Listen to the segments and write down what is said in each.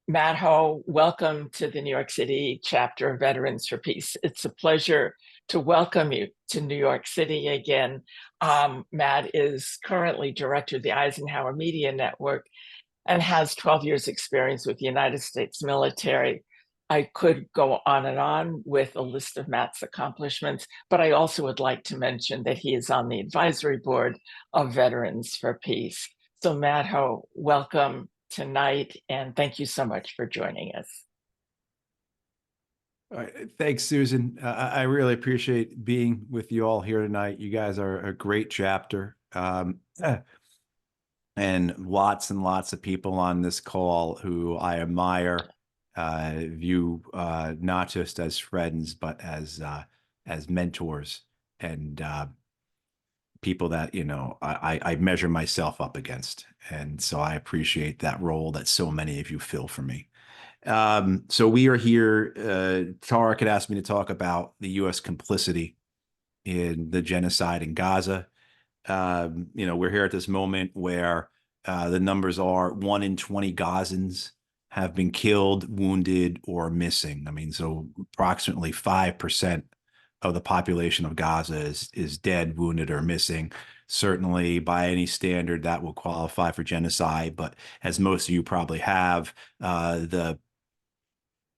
Matt Hoh, welcome to the New York City chapter of Veterans for Peace. It's a pleasure to welcome you to New York City again. Matt is currently director of the Eisenhower Media Network and has 12 years experience with the United States military. I could go on and on with a list of Matt's accomplishments, but I also would like to mention that he is on the advisory board of Veterans for Peace. So Matt Hoh, welcome tonight, and thank you so much for joining us. All right. Thanks, Susan. I really appreciate being with you all here tonight. You guys are a great chapter. And lots and lots of people on this call who I admire, view not just as friends, but as mentors and people that, I measure myself up against. And so I appreciate that role that so many of you fill for me. So we are here. Tarek had asked me to talk about the U.S. complicity in the genocide in Gaza. We're here at this moment where the numbers are 1 in 20 Gazans have been killed, wounded, or missing. I mean, so approximately 5% of the population of Gaza is dead, wounded, or missing. Certainly, by any standard, that will qualify for genocide. But as most of you probably have, the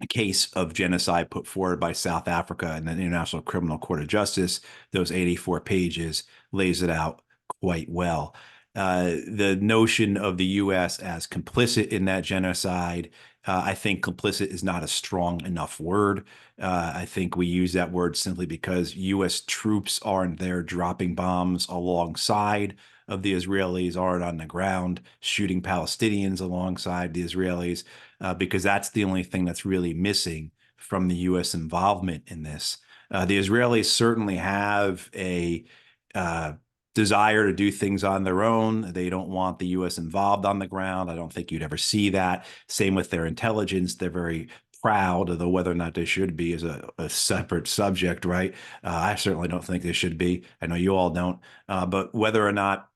case of genocide put forward by South Africa and the International Criminal Court of Justice, those 84 pages, lays it out quite well. The notion of the U.S. as complicit in that genocide, I think complicit is not a strong enough word. I think we use that word simply because U.S. troops aren't there dropping bombs alongside of the Israelis, aren't on the ground shooting Palestinians alongside the Israelis, because that's the only thing that's really missing from the U.S. involvement in this. The Israelis certainly have a desire to do things on their own. They don't want the U.S. involved on the ground. I don't think you'd ever see that. Same with their intelligence. They're very proud, although whether or not they should be is a separate subject, right? I certainly don't think they should be. I know you all don't. But whether or not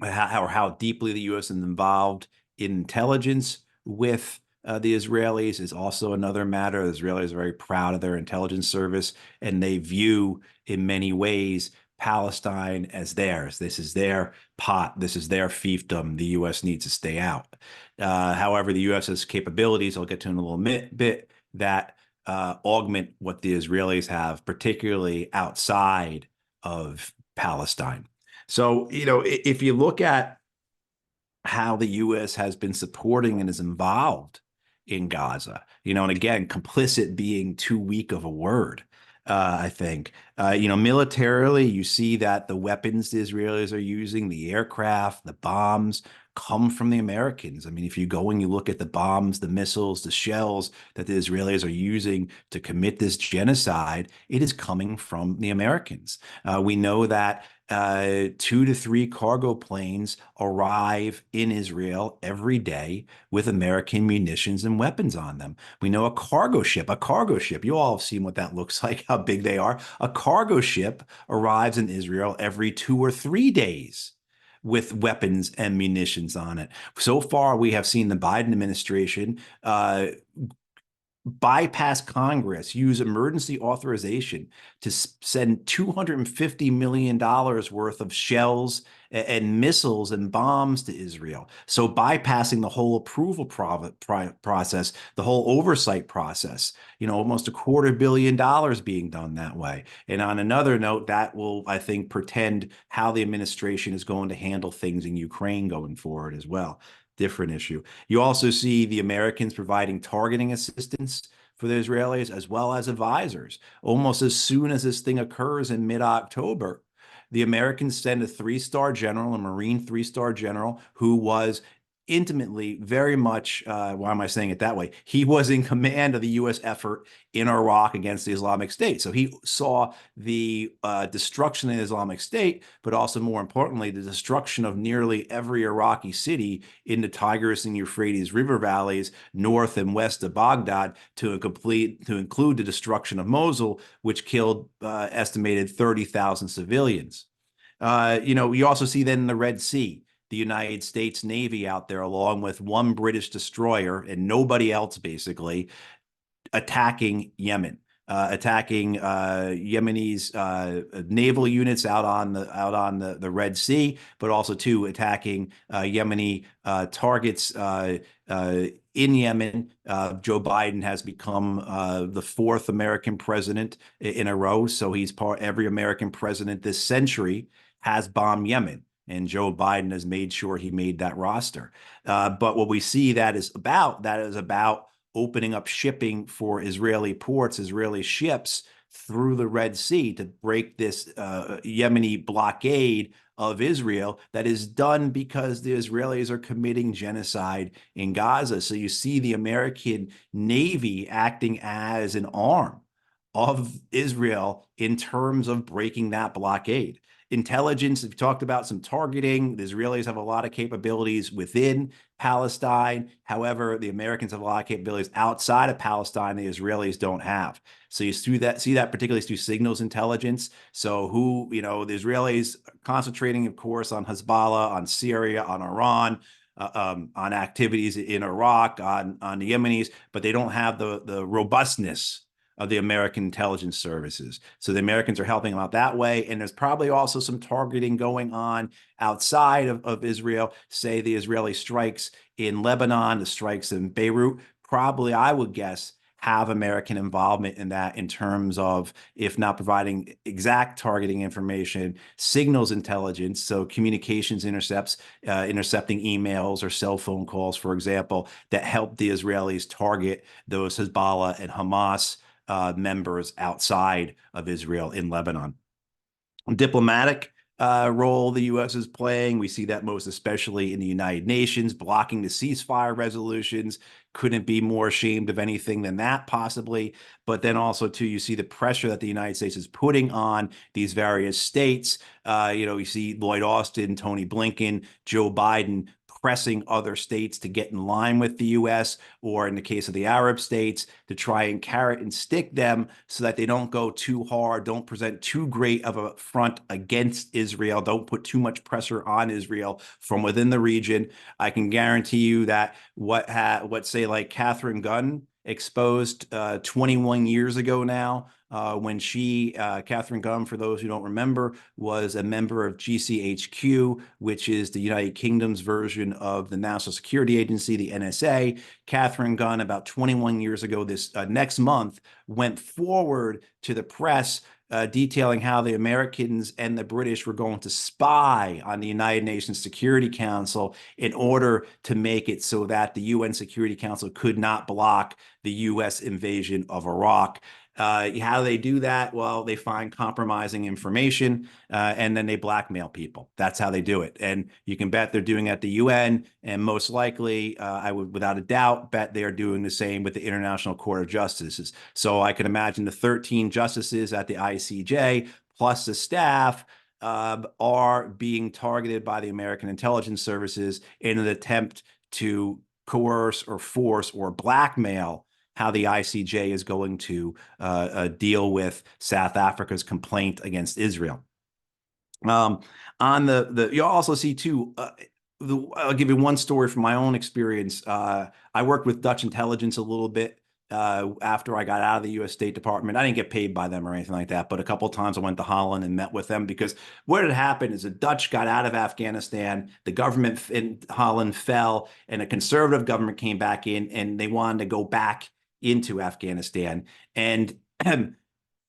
how deeply the U.S. is involved in intelligence with the Israelis is also another matter. The Israelis are very proud of their intelligence service, and they view, in many ways, Palestine as theirs. This is their pot. This is their fiefdom. The U.S. needs to stay out. However, the U.S. has capabilities, I'll get to in a little bit, that augment what the Israelis have, particularly outside of Palestine. So, if you look at how the U.S. has been supporting and is involved in Gaza, and again, complicit being too weak of a word, I think, militarily, you see that the weapons the Israelis are using, the aircraft, the bombs, come from the Americans. I mean, if you go and you look at the bombs, the missiles, the shells that the Israelis are using to commit this genocide, it is coming from the Americans. We know that 2 to 3 cargo planes arrive in Israel every day with American munitions and weapons on them. We know a cargo ship, you all have seen what that looks like, how big they are. A cargo ship arrives in Israel every 2 or 3 days with weapons and munitions on it. So far, we have seen the Biden administration bypass Congress, use emergency authorization to send $250 million worth of shells and missiles and bombs to Israel. So bypassing the whole approval process, the whole oversight process, almost $250 million being done that way. And on another note, that will, I think, portend how the administration is going to handle things in Ukraine going forward as well. Different issue. You also see the Americans providing targeting assistance for the Israelis as well as advisors. Almost as soon as this thing occurs in mid-October, the Americans send a 3-star general, a Marine 3-star general, who was intimately, very much, why am I saying it that way? He was in command of the U.S. effort in Iraq against the Islamic State. So he saw the destruction of the Islamic State, but also more importantly, the destruction of nearly every Iraqi city in the Tigris and Euphrates River valleys, north and west of Baghdad, to include the destruction of Mosul, which killed estimated 30,000 civilians. You also see then in the Red Sea, the United States Navy out there, along with one British destroyer and nobody else, basically, attacking Yemen, attacking Yemenis naval units out on the Red Sea, but also too attacking Yemeni targets in Yemen. Joe Biden has become the fourth American president in a row, so he's every American president this century has bombed Yemen. And Joe Biden has made sure he made that roster. But what we see that is about opening up shipping for Israeli ports, Israeli ships through the Red Sea to break this Yemeni blockade of Israel that is done because the Israelis are committing genocide in Gaza. So you see the American Navy acting as an arm of Israel in terms of breaking that blockade. Intelligence, we've talked about some targeting. The Israelis have a lot of capabilities within Palestine. However, the Americans have a lot of capabilities outside of Palestine the Israelis don't have. So you see that particularly through signals intelligence. So the Israelis concentrating, of course, on Hezbollah, on Syria, on Iran, on activities in Iraq, on the Yemenis, but they don't have the robustness of the American intelligence services. So the Americans are helping them out that way. And there's probably also some targeting going on outside of Israel, say the Israeli strikes in Lebanon, the strikes in Beirut, probably, I would guess, have American involvement in that in terms of, if not providing exact targeting information, signals intelligence, so communications intercepting emails or cell phone calls, for example, that help the Israelis target those Hezbollah and Hamas members outside of Israel in Lebanon. Diplomatic role the U.S. is playing. We see that most especially in the United Nations, blocking the ceasefire resolutions. Couldn't be more ashamed of anything than that, possibly. But then also, too, you see the pressure that the United States is putting on these various states. You see Lloyd Austin, Tony Blinken, Joe Biden pressing other states to get in line with the U.S., or in the case of the Arab states, to try and carrot and stick them so that they don't go too hard, don't present too great of a front against Israel, don't put too much pressure on Israel from within the region. I can guarantee you that what say like Catherine Gunn exposed 21 years ago now, when Catherine Gunn, for those who don't remember, was a member of GCHQ, which is the United Kingdom's version of the National Security Agency, the NSA. Catherine Gunn, about 21 years ago, this next month, went forward to the press detailing how the Americans and the British were going to spy on the United Nations Security Council in order to make it so that the UN Security Council could not block the U.S. invasion of Iraq. How do they do that? Well, they find compromising information and then they blackmail people. That's how they do it. And you can bet they're doing it at the UN, and most likely, I would without a doubt bet they are doing the same with the International Court of Justice. So I can imagine the 13 justices at the ICJ plus the staff are being targeted by the American intelligence services in an attempt to coerce or force or blackmail how the ICJ is going to deal with South Africa's complaint against Israel. You'll also see too, I'll give you one story from my own experience. I worked with Dutch intelligence a little bit after I got out of the U.S. State Department. I didn't get paid by them or anything like that, but a couple of times I went to Holland and met with them, because what had happened is the Dutch got out of Afghanistan, the government in Holland fell, and a conservative government came back in, and they wanted to go back into Afghanistan. And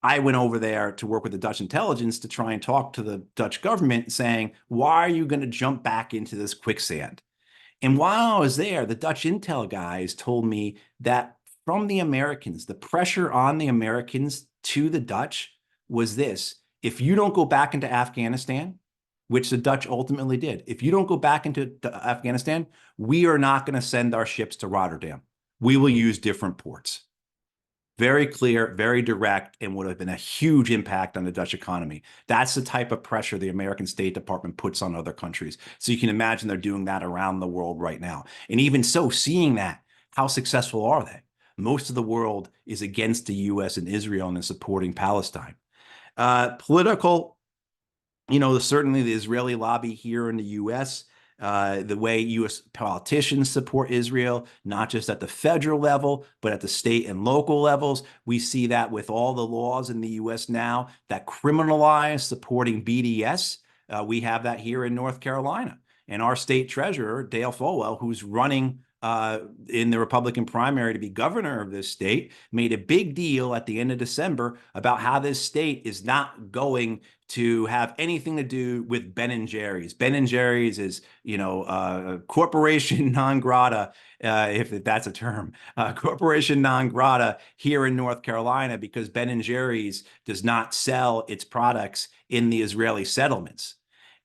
I went over there to work with the Dutch intelligence to try and talk to the Dutch government, saying, why are you going to jump back into this quicksand? And while I was there, the Dutch intel guys told me that from the Americans, the pressure on the Americans to the Dutch was this: if you don't go back into Afghanistan, which the Dutch ultimately did, if you don't go back into Afghanistan, we are not going to send our ships to Rotterdam. We will use different ports. Very clear, very direct, and would have been a huge impact on the Dutch economy. That's the type of pressure the American State Department puts on other countries. So you can imagine they're doing that around the world right now. And even so, seeing that, how successful are they? Most of the world is against the U.S. and Israel and supporting Palestine. Political, certainly the Israeli lobby here in the U.S., the way U.S. politicians support Israel, not just at the federal level, but at the state and local levels. We see that with all the laws in the U.S. now that criminalize supporting BDS. We have that here in North Carolina. And our state treasurer, Dale Folwell, who's running in the Republican primary to be governor of this state, made a big deal at the end of December about how this state is not going to have anything to do with Ben and Jerry's. Ben and Jerry's is, corporation non grata, if that's a term, corporation non grata here in North Carolina, because Ben and Jerry's does not sell its products in the Israeli settlements.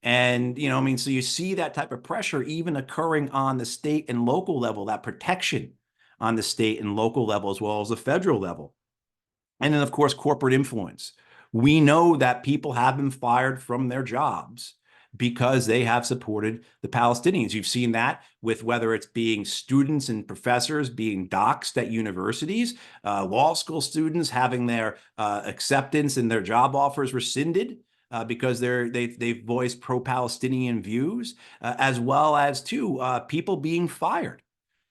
And, so you see that type of pressure even occurring on the state and local level, that protection on the state and local level, as well as the federal level. And then, of course, corporate influence. We know that people have been fired from their jobs because they have supported the Palestinians. You've seen that with whether it's being students and professors being doxxed at universities, law school students having their acceptance and their job offers rescinded because they've voiced pro-Palestinian views, as well as people being fired.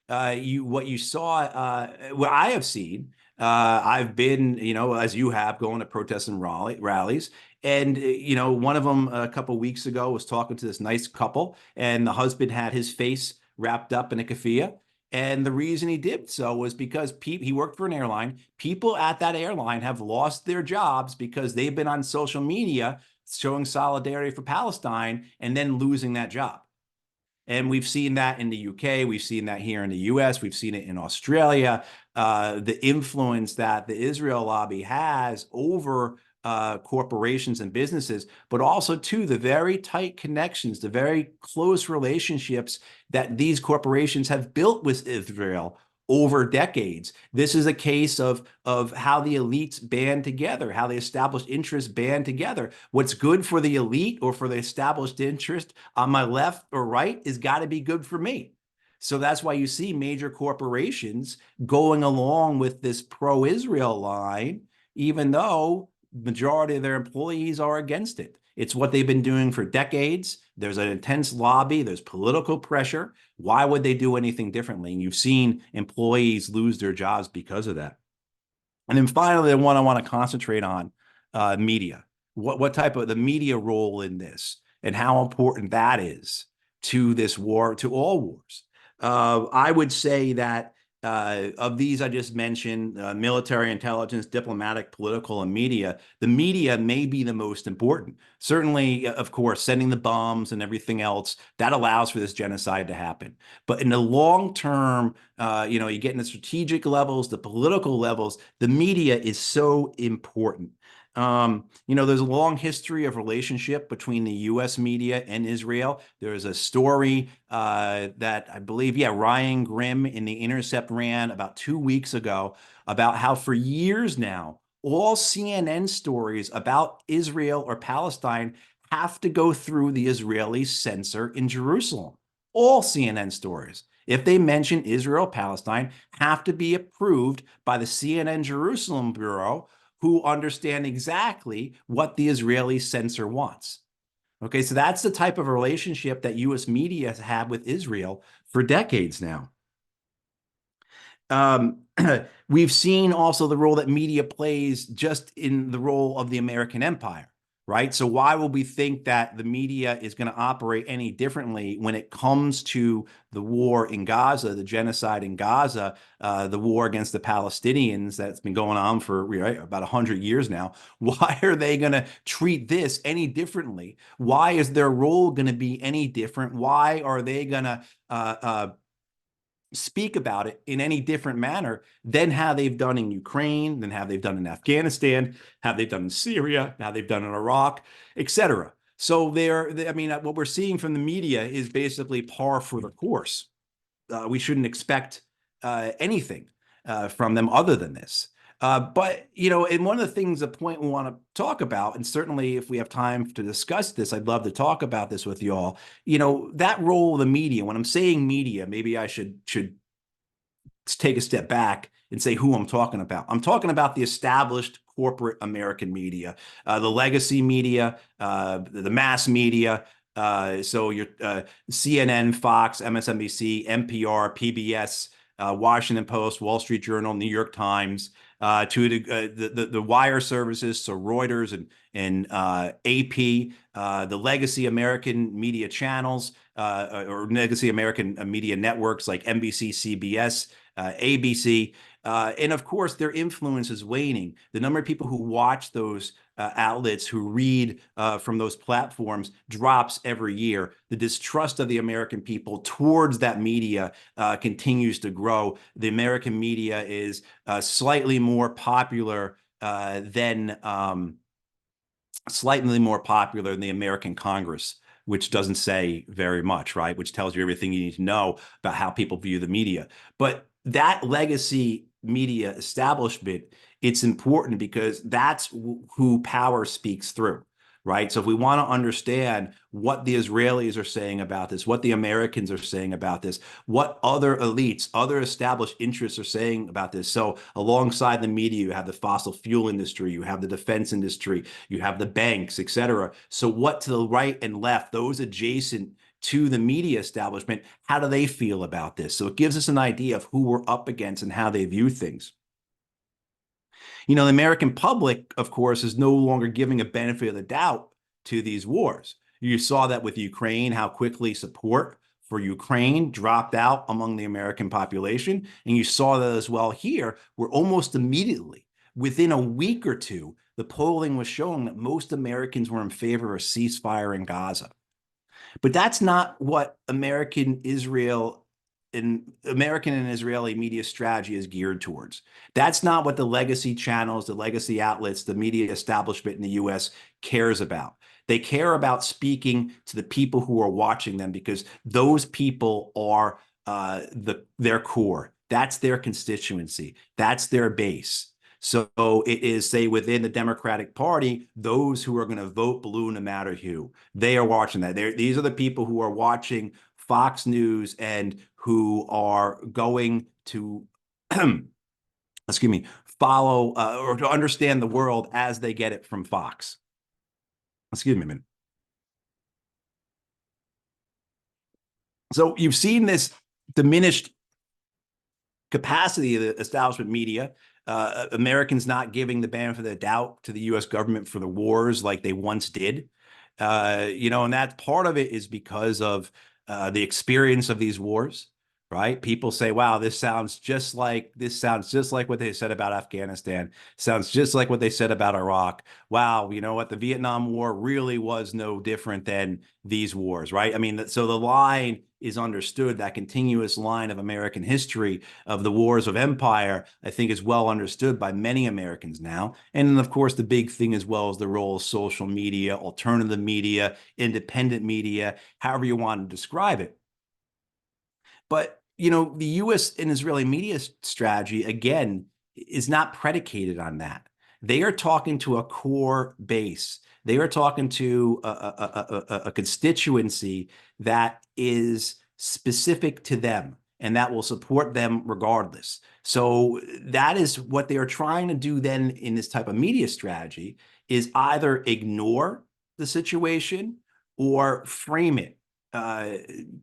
What you saw, what I have seen, I've been, as you have, going to protests and rallies. And, one of them a couple of weeks ago was talking to this nice couple, and the husband had his face wrapped up in a keffiyeh. And the reason he did so was because he worked for an airline. People at that airline have lost their jobs because they've been on social media showing solidarity for Palestine and then losing that job. And we've seen that in the UK. We've seen that here in the US. We've seen it in Australia. The influence that the Israel lobby has over corporations and businesses, but also the very tight connections, the very close relationships that these corporations have built with Israel over decades. This is a case of how the elites band together, how the established interests band together. What's good for the elite or for the established interest on my left or right is got to be good for me. So that's why you see major corporations going along with this pro-Israel line, even though majority of their employees are against it. It's what they've been doing for decades. There's an intense lobby. There's political pressure. Why would they do anything differently? And you've seen employees lose their jobs because of that. And then finally, the one I want to concentrate on, media. What type of the media role in this and how important that is to this war, to all wars. I would say that of these I just mentioned, military, intelligence, diplomatic, political, and media, the media may be the most important. Certainly, of course, sending the bombs and everything else, that allows for this genocide to happen. But in the long term, you get in the strategic levels, the political levels, the media is so important. There's a long history of relationship between the U.S. media and Israel. There's a story that I believe, Ryan Grimm in The Intercept ran about 2 weeks ago about how for years now, all CNN stories about Israel or Palestine have to go through the Israeli censor in Jerusalem. All CNN stories, if they mention Israel, Palestine, have to be approved by the CNN Jerusalem Bureau, who understand exactly what the Israeli censor wants. Okay, so that's the type of relationship that U.S. media has had with Israel for decades now. We've seen also the role that media plays just in the role of the American empire, right? So why would we think that the media is going to operate any differently when it comes to the war in Gaza, the genocide in Gaza, the war against the Palestinians that's been going on for about 100 years now? Why are they going to treat this any differently? Why is their role going to be any different? Why are they going to speak about it in any different manner than how they've done in Ukraine, than how they've done in Afghanistan, how they've done in Syria, how they've done in Iraq, etc. So what we're seeing from the media is basically par for the course. We shouldn't expect anything from them other than this. But, and one of the things, the point we want to talk about, and certainly if we have time to discuss this, I'd love to talk about this with you all, that role of the media. When I'm saying media, maybe I should take a step back and say who I'm talking about. I'm talking about the established corporate American media, the legacy media, the mass media, So your CNN, Fox, MSNBC, NPR, PBS, Washington Post, Wall Street Journal, New York Times, to the wire services, so Reuters and AP, the legacy American media channels, or legacy American media networks like NBC, CBS, ABC. And of course, their influence is waning. The number of people who watch those outlets, who read from those platforms, drops every year. The distrust of the American people towards that media continues to grow. The American media is slightly more popular than the American Congress, which doesn't say very much, right? Which tells you everything you need to know about how people view the media. But that legacy media establishment, it's important because that's who power speaks through, right? So if we want to understand what the Israelis are saying about this, what the Americans are saying about this, what other elites, other established interests are saying about this. So alongside the media, you have the fossil fuel industry, you have the defense industry, you have the banks, et cetera. So what to the right and left, those adjacent to the media establishment, how do they feel about this? So it gives us an idea of who we're up against and how they view things. You know, the American public, of course, is no longer giving a benefit of the doubt to these wars. You saw that with Ukraine, how quickly support for Ukraine dropped out among the American population. And you saw that as well here, where almost immediately, within a week or two, the polling was showing that most Americans were in favor of a ceasefire in Gaza. But that's not what American and Israeli media strategy is geared towards. That's not what the legacy channels, the legacy outlets, the media establishment in the US cares about. They care about speaking to the people who are watching them because those people are their core. That's their constituency. That's their base. So it is, say, within the Democratic Party, those who are going to vote blue no matter who. They are watching that. These are the people who are watching Fox News and who are going to, excuse me, follow or to understand the world as they get it from Fox. Excuse me a minute. So you've seen this diminished capacity of the establishment media, Americans not giving the benefit of the doubt to the U.S. government for the wars like they once did. You know, and that part of it is because of the experience of these wars, right? People say, wow, this sounds just like what they said about Afghanistan, sounds just like what they said about Iraq. Wow, you know what? The Vietnam War really was no different than these wars, right? I mean, so the line is understood, that continuous line of American history of the wars of empire, I think is well understood by many Americans now. And then, of course, the big thing as well is the role of social media, alternative media, independent media, however you want to describe it. But, you know, the U.S. and Israeli media strategy, again, is not predicated on that. They are talking to a core base. They are talking to a constituency that is specific to them and that will support them regardless. So that is what they are trying to do then in this type of media strategy, is either ignore the situation or frame it,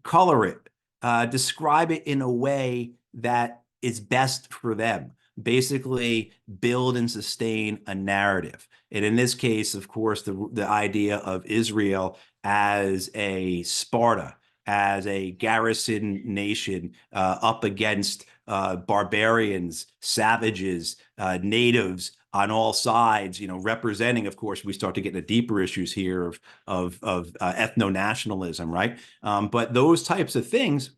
color it, describe it in a way that is best for them. Basically build and sustain a narrative. And in this case, of course, the idea of Israel as a Sparta, as a garrison nation up against barbarians, savages, natives on all sides, you know, representing, of course, we start to get into deeper issues here of ethno-nationalism, right? But those types of things,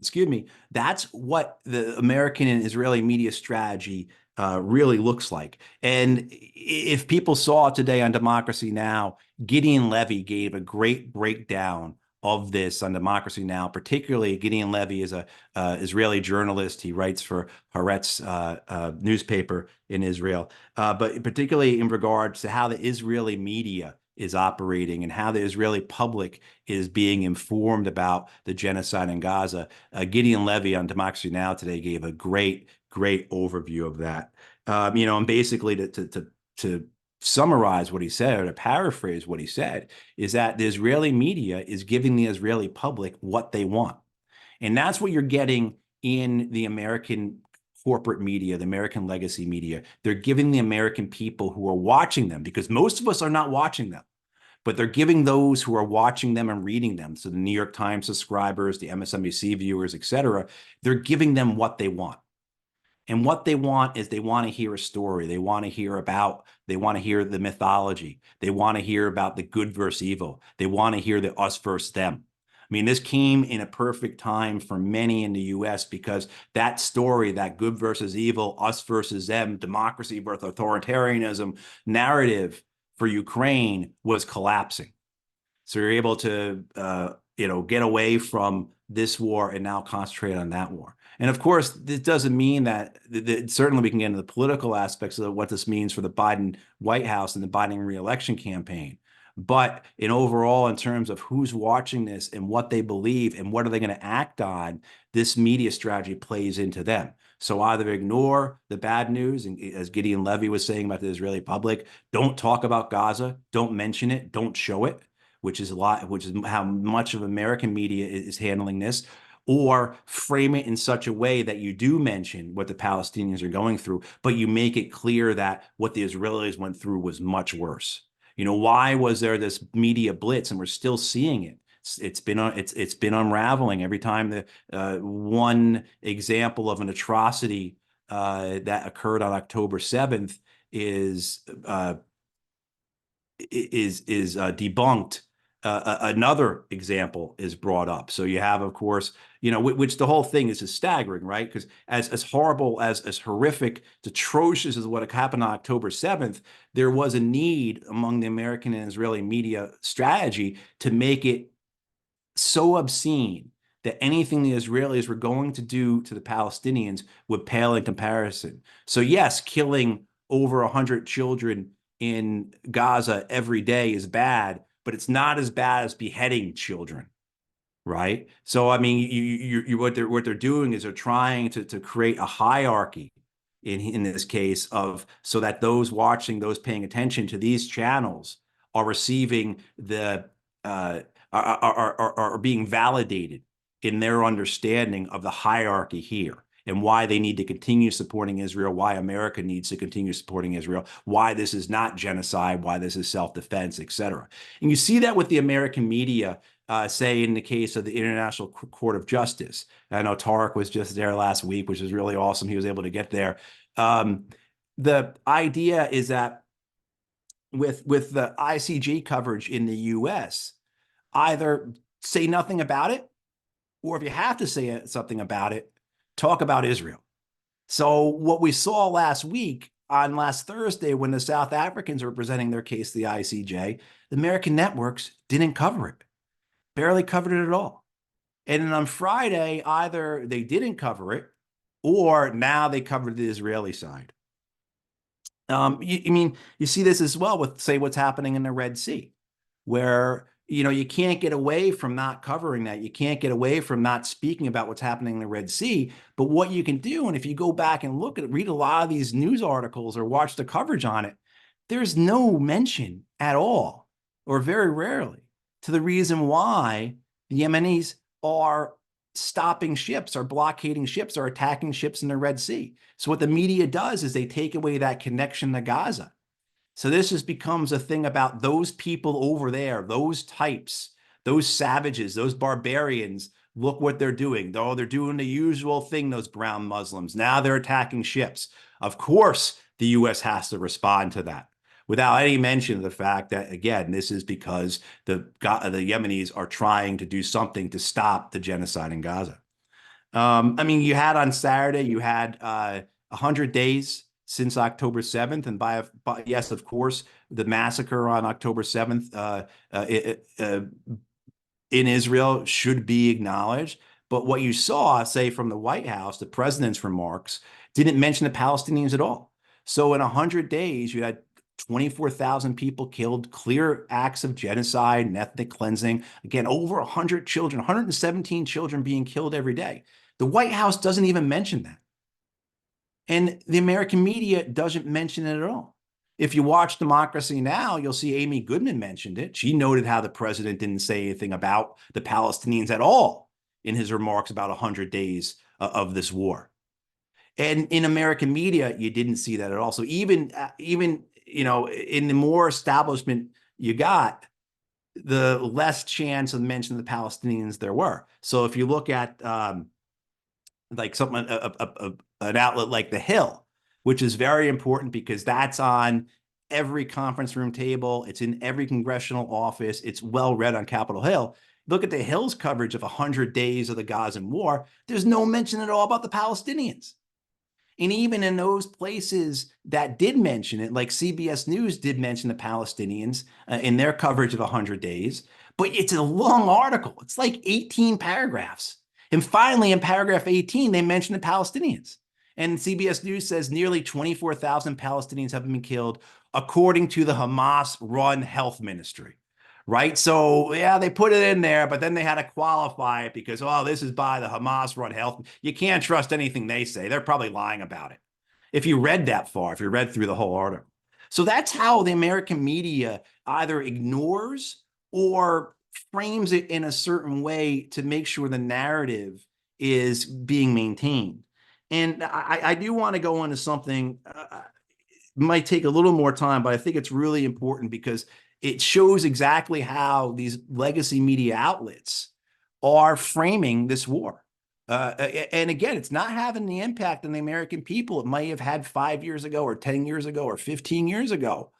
excuse me, that's what the American and Israeli media strategy really looks like. And if people saw today on Democracy Now, Gideon Levy gave a great breakdown of this on Democracy Now. Particularly, Gideon Levy is a Israeli journalist. He writes for Haaretz newspaper in Israel, but particularly in regards to how the Israeli media is operating and how the Israeli public is being informed about the genocide in Gaza. Gideon Levy on Democracy Now! Today gave a great overview of that. You know, and basically to summarize what he said or to paraphrase what he said, is that the Israeli media is giving the Israeli public what they want. And that's what you're getting in the American corporate media, the American legacy media. They're giving the American people who are watching them, because most of us are not watching them, but they're giving those who are watching them and reading them, so the New York Times subscribers, the MSNBC viewers, et cetera, they're giving them what they want. And what they want is they want to hear a story. They want to hear the mythology. They want to hear about the good versus evil. They want to hear the us versus them. I mean, this came in a perfect time for many in the US, because that story, that good versus evil, us versus them, democracy versus authoritarianism narrative for Ukraine was collapsing. So you're able to, get away from this war and now concentrate on that war. And of course, this doesn't mean that certainly we can get into the political aspects of what this means for the Biden White House and the Biden reelection campaign. But overall, in terms of who's watching this and what they believe and what are they going to act on, this media strategy plays into them. So either ignore the bad news, and as Gideon Levy was saying about the Israeli public, don't talk about Gaza, don't mention it, don't show it, which is how much of American media is handling this, or frame it in such a way that you do mention what the Palestinians are going through, but you make it clear that what the Israelis went through was much worse. Why was there this media blitz, and we're still seeing it? It's been unraveling every time. The one example of an atrocity that occurred on October 7th is debunked. Another example is brought up. So you have, of course, which the whole thing is staggering, right? Because as horrible, as horrific, as atrocious as what happened on October 7th, there was a need among the American and Israeli media strategy to make it so obscene that anything the Israelis were going to do to the Palestinians would pale in comparison. So yes, killing over 100 children in Gaza every day is bad, but it's not as bad as beheading children, right? So I mean, what they're doing is they're trying to create a hierarchy in this case, so that those watching, those paying attention to these channels are receiving are being validated in their understanding of the hierarchy here, and why they need to continue supporting Israel, why America needs to continue supporting Israel, why this is not genocide, why this is self-defense, et cetera. And you see that with the American media, say in the case of the International Court of Justice. I know Tarek was just there last week, which is really awesome. He was able to get there. The idea is that with the ICG coverage in the US, either say nothing about it, or if you have to say something about it, talk about Israel. So what we saw last Thursday, when the South Africans were presenting their case to the ICJ, the American networks didn't cover it, barely covered it at all. And then on Friday, either they didn't cover it, or now they covered the Israeli side. You see this as well with, say, what's happening in the Red Sea, where you can't get away from not covering that. You can't get away from not speaking about what's happening in the Red Sea. But what you can do, and if you go back and read a lot of these news articles or watch the coverage on it, there's no mention at all, or very rarely, to the reason why the Yemenis are stopping ships, are blockading ships, are attacking ships in the Red Sea. So what the media does is they take away that connection to Gaza. So this just becomes a thing about those people over there, those types, those savages, those barbarians. Look what they're doing. Though they're doing the usual thing, those brown Muslims. Now they're attacking ships. Of course, the U.S. has to respond to that, without any mention of the fact that, again, this is because the Yemenis are trying to do something to stop the genocide in Gaza. You had on Saturday, you had 100 days since October 7th. And yes, of course, the massacre on October 7th in Israel should be acknowledged. But what you saw, say, from the White House, the president's remarks didn't mention the Palestinians at all. So in 100 days, you had 24,000 people killed, clear acts of genocide and ethnic cleansing. Again, over 100 children, 117 children being killed every day. The White House doesn't even mention that. And the American media doesn't mention it at all. If you watch Democracy Now, you'll see Amy Goodman mentioned it. She noted how the president didn't say anything about the Palestinians at all in his remarks about 100 days of this war. And in American media, you didn't see that at all. So even in the more establishment you got, the less chance of mention of the Palestinians there were. So if you look at like something an outlet like The Hill, which is very important because that's on every conference room table, it's in every congressional office, it's well read on Capitol Hill. Look at The Hill's coverage of 100 days of the Gazan war. There's no mention at all about the Palestinians. And even in those places that did mention it, like CBS News did mention the Palestinians in their coverage of 100 days, but it's a long article. It's like 18 paragraphs. And finally, in paragraph 18, they mention the Palestinians. And CBS News says nearly 24,000 Palestinians have been killed, according to the Hamas-run health ministry. Right? So, yeah, they put it in there, but then they had to qualify it because, oh, this is by the Hamas-run health. You can't trust anything they say. They're probably lying about it. If you read that far, if you read through the whole article. So that's how the American media either ignores or frames it in a certain way to make sure the narrative is being maintained. And I do want to go into something, might take a little more time, but I think it's really important because it shows exactly how these legacy media outlets are framing this war. And again, it's not having the impact on the American people it might have had 5 years ago or 10 years ago or 15 years ago.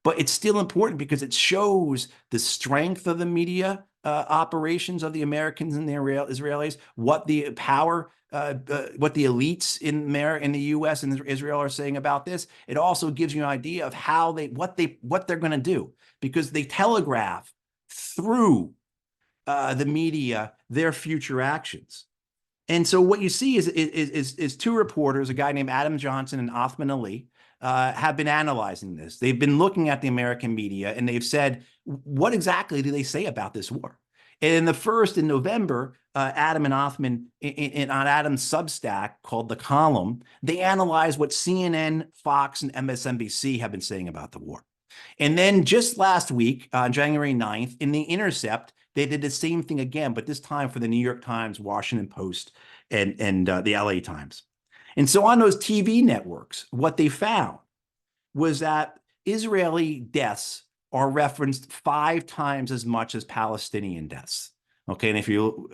But it's still important because it shows the strength of the media operations of the Americans and the Israelis, what the power, what the elites in the U.S. and Israel are saying about this. It also gives you an idea of how what they're going to do, because they telegraph through the media their future actions. And so what you see is two reporters, a guy named Adam Johnson and Othman Ali, have been analyzing this. They've been looking at the American media and they've said, what exactly do they say about this war? And in November, Adam and Othman, on Adam's Substack called The Column, they analyzed what CNN, Fox, and MSNBC have been saying about the war. And then just last week, on January 9th, in The Intercept, they did the same thing again, but this time for the New York Times, Washington Post, and the LA Times. And so on those TV networks, what they found was that Israeli deaths are referenced 5 times as much as Palestinian deaths. Okay, and if you,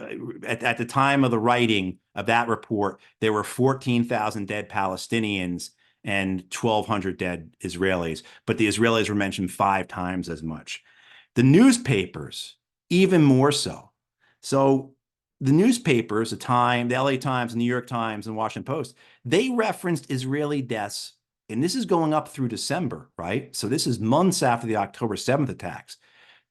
at the time of the writing of that report, there were 14,000 dead Palestinians and 1,200 dead Israelis, but the Israelis were mentioned 5 times as much. The newspapers, even more so. So the newspapers, the LA Times, New York Times, and Washington Post, they referenced Israeli deaths, and this is going up through December, right? So this is months after the October 7th attacks.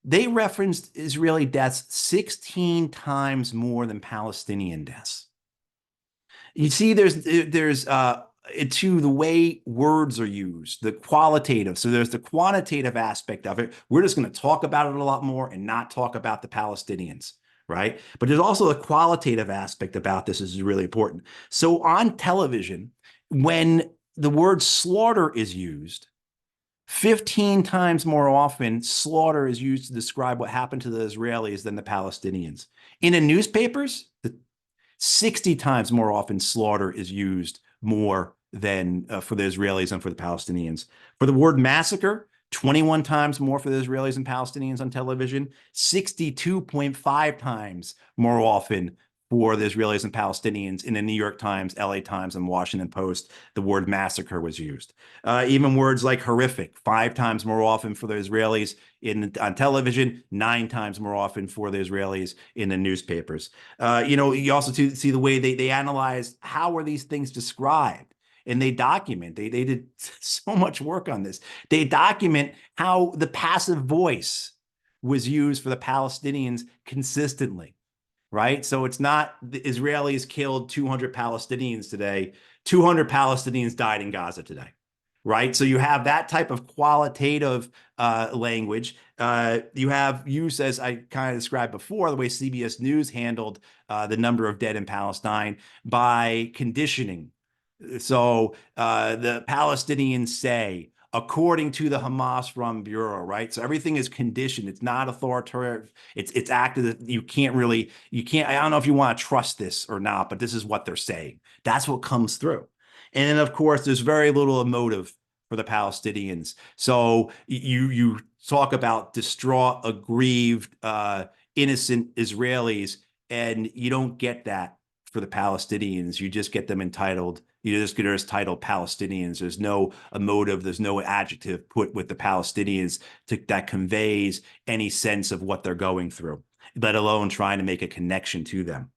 They referenced Israeli deaths 16 times more than Palestinian deaths. You see, there's to the way words are used, the qualitative. So there's the quantitative aspect of it. We're just going to talk about it a lot more and not talk about the Palestinians, right? But there's also a qualitative aspect about this is really important. So on television, when the word slaughter is used, 15 times more often, slaughter is used to describe what happened to the Israelis than the Palestinians. In the newspapers, 60 times more often, slaughter is used more than for the Israelis and for the Palestinians. For the word massacre, 21 times more for the Israelis and Palestinians on television, 62.5 times more often for the Israelis and Palestinians. In the New York Times, LA Times, and Washington Post, the word massacre was used. Even words like horrific, 5 times more often for the Israelis on television, 9 times more often for the Israelis in the newspapers. You also see the way they analyze how are these things described. And they document, they did so much work on this. They document how the passive voice was used for the Palestinians consistently. Right? So it's not the Israelis killed 200 Palestinians today. 200 Palestinians died in Gaza today. Right? So you have that type of qualitative language. You have use, as I kind of described before, the way CBS News handled the number of dead in Palestine by conditioning. So the Palestinians say, according to the Hamas-run bureau, right? So everything is conditioned. It's not authoritarian. It's acted. You can't. I don't know if you want to trust this or not, but this is what they're saying. That's what comes through. And then, of course, there's very little emotive for the Palestinians. So you talk about distraught, aggrieved, innocent Israelis, and you don't get that for the Palestinians. You just get them entitled. You just get us titled Palestinians. There's no emotive. There's no adjective put with the Palestinians that conveys any sense of what they're going through, let alone trying to make a connection to them.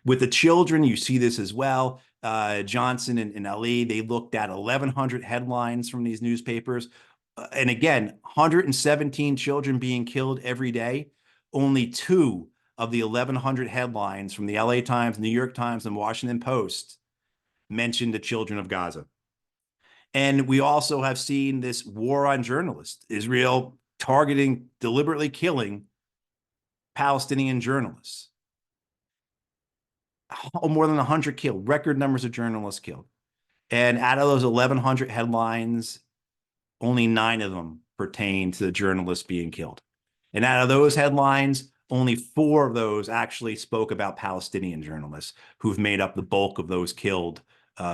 With the children, you see this as well. Johnson and Ali, they looked at 1,100 headlines from these newspapers. And again, 117 children being killed every day. Only 2 of the 1,100 headlines from the LA Times, New York Times, and Washington Post mentioned the children of Gaza. And we also have seen this war on journalists, Israel targeting, deliberately killing Palestinian journalists. More than 100 killed, record numbers of journalists killed. And out of those 1,100 headlines, only 9 of them pertain to the journalists being killed. And out of those headlines, only 4 of those actually spoke about Palestinian journalists who've made up the bulk of those killed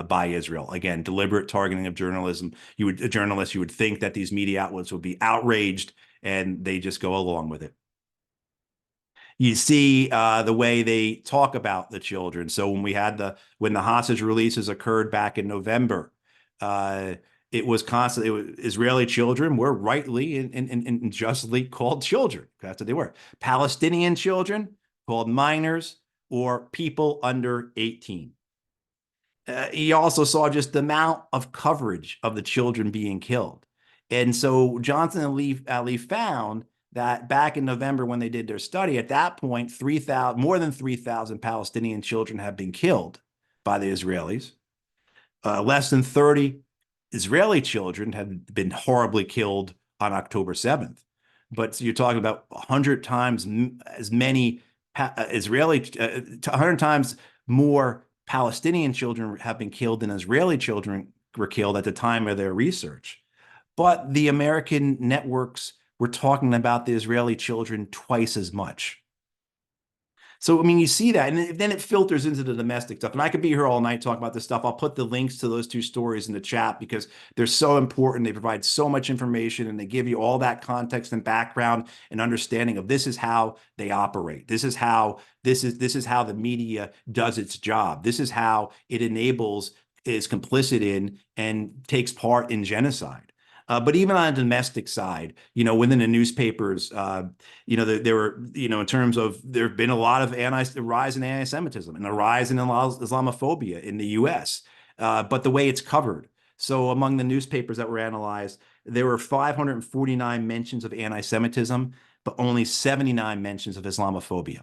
by Israel. Again, deliberate targeting of journalism. You would think that these media outlets would be outraged, and they just go along with it. You see the way they talk about the children. So when the hostage releases occurred back in November, it was constantly Israeli children were rightly and justly called children. That's what they were. Palestinian children called minors or people under 18. He also saw just the amount of coverage of the children being killed. And so Johnson and Ali found that back in November when they did their study, at that point, more than 3,000 Palestinian children have been killed by the Israelis. Less than 30 Israeli children have been horribly killed on October 7th. But you're talking about 100 times as many 100 times more Palestinian children have been killed than Israeli children were killed at the time of their research. But the American networks were talking about the Israeli children twice as much. So, I mean, you see that, and then it filters into the domestic stuff. And I could be here all night talking about this stuff. I'll put the links to those 2 stories in the chat because they're so important. They provide so much information, and they give you all that context and background and understanding of this is how they operate. This is how the media does its job. This is how it is complicit in and takes part in genocide. But even on a domestic side, within the newspapers, there were, in terms of there have been a lot of rise in anti-Semitism and a rise in Islamophobia in the U.S. But the way it's covered. So among the newspapers that were analyzed, there were 549 mentions of anti-Semitism, but only 79 mentions of Islamophobia.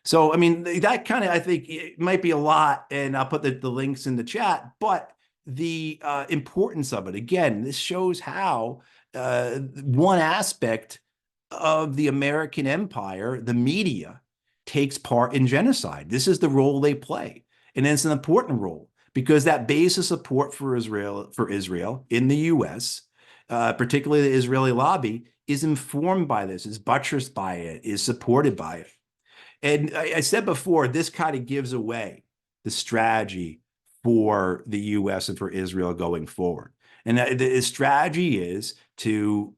So, I mean, that kind of, I think it might be a lot, and I'll put the links in the chat, but the importance of it. Again, this shows how one aspect of the American empire, the media, takes part in genocide. This is the role they play. And it's an important role because that base of support for Israel in the U.S., particularly the Israeli lobby, is informed by this, is buttressed by it, is supported by it. And I said before, this kind of gives away the strategy for the U.S. and for Israel going forward. And the strategy is to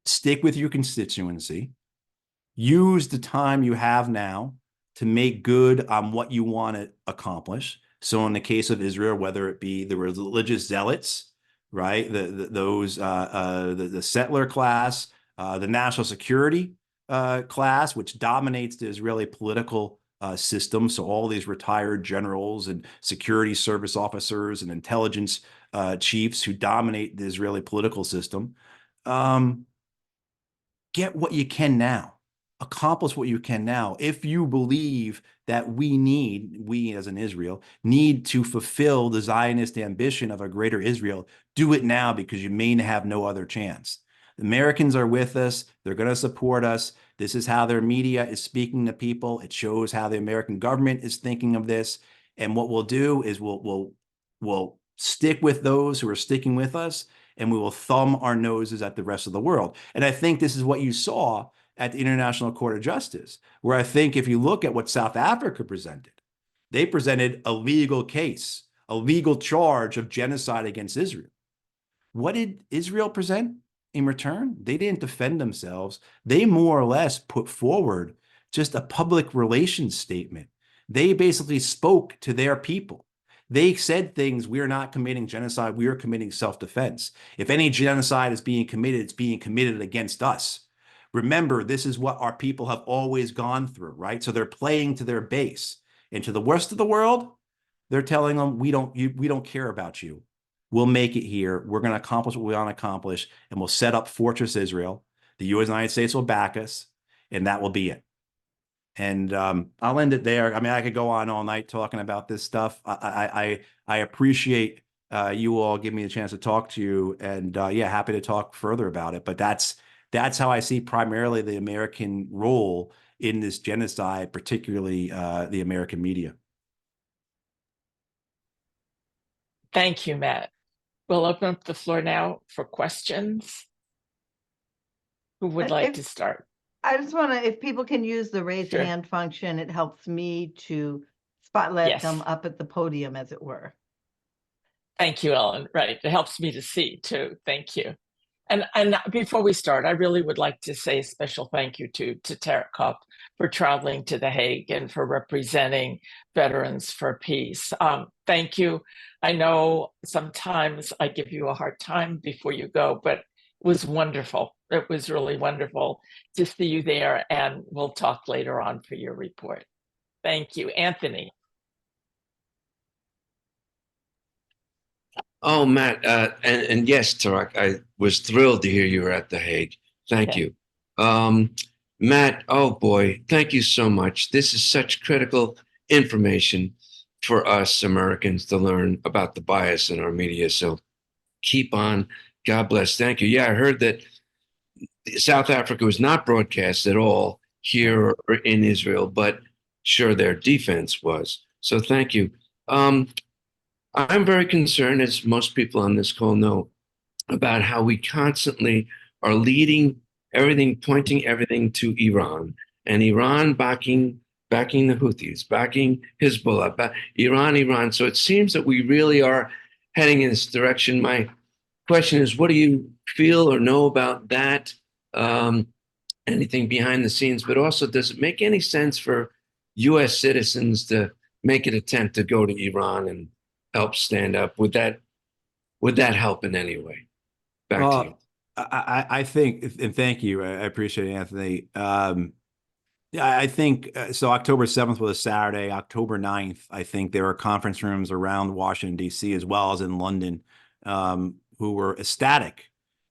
stick with your constituency, use the time you have now to make good on what you want to accomplish. So in the case of Israel, whether it be the religious zealots, right, the settler class, the national security class, which dominates the Israeli political system. So all these retired generals and security service officers and intelligence chiefs who dominate the Israeli political system, get what you can now. Accomplish what you can now. If you believe that we as in Israel, need to fulfill the Zionist ambition of a greater Israel, do it now because you may have no other chance. The Americans are with us. They're going to support us. This is how their media is speaking to people. It shows how the American government is thinking of this. And what we'll do is we'll stick with those who are sticking with us, and we will thumb our noses at the rest of the world. And I think this is what you saw at the International Court of Justice, where I think if you look at what South Africa presented, they presented a legal case, a legal charge of genocide against Israel. What did Israel present in return? They didn't defend themselves. They more or less put forward just a public relations statement. They basically spoke to their people. They said things, we are not committing genocide, we are committing self-defense. If any genocide is being committed, it's being committed against us. Remember, this is what our people have always gone through, right? So they're playing to their base. And to the rest of the world, they're telling them, we don't care about you. We'll make it here. We're going to accomplish what we want to accomplish, and we'll set up Fortress Israel. The United States will back us, and that will be it. And I'll end it there. I mean, I could go on all night talking about this stuff. I appreciate you all giving me a chance to talk to you, and yeah, happy to talk further about it. But that's how I see primarily the American role in this genocide, particularly the American media. Thank you, Matt. We'll open up the floor now for questions. Who would like to start? I just want to, if people can use the raise Sure. hand function, it helps me to spotlight Yes. them up at the podium, as it were. Thank you, Ellen. Right. It helps me to see too. Thank you. And before we start, I really would like to say a special thank you to Tarek Kopp for traveling to The Hague and for representing Veterans for Peace. Thank you. I know sometimes I give you a hard time before you go, but it was wonderful. It was really wonderful to see you there, and we'll talk later on for your report. Thank you. Anthony. Oh, Matt, and yes, Tarek, I was thrilled to hear you were at The Hague. Thank you. Matt, oh boy, thank you so much. This is such critical information for us Americans to learn about the bias in our media. So keep on. God bless. Thank you. Yeah, I heard that South Africa was not broadcast at all here or in Israel, but sure, their defense was. So thank you. I'm very concerned, as most people on this call know, about how we constantly are leading everything, pointing everything to Iran, and Iran backing the Houthis, backing Hezbollah, Iran. So it seems that we really are heading in this direction. My question is, what do you feel or know about that? Anything behind the scenes, but also, does it make any sense for U.S. citizens to make an attempt to go to Iran and help stand up? Would that help in any way? Back to you. I think, and thank you. I appreciate it, Anthony. Yeah, I think so. October 7th was a Saturday. October 9th, I think there were conference rooms around Washington, D.C., as well as in London, who were ecstatic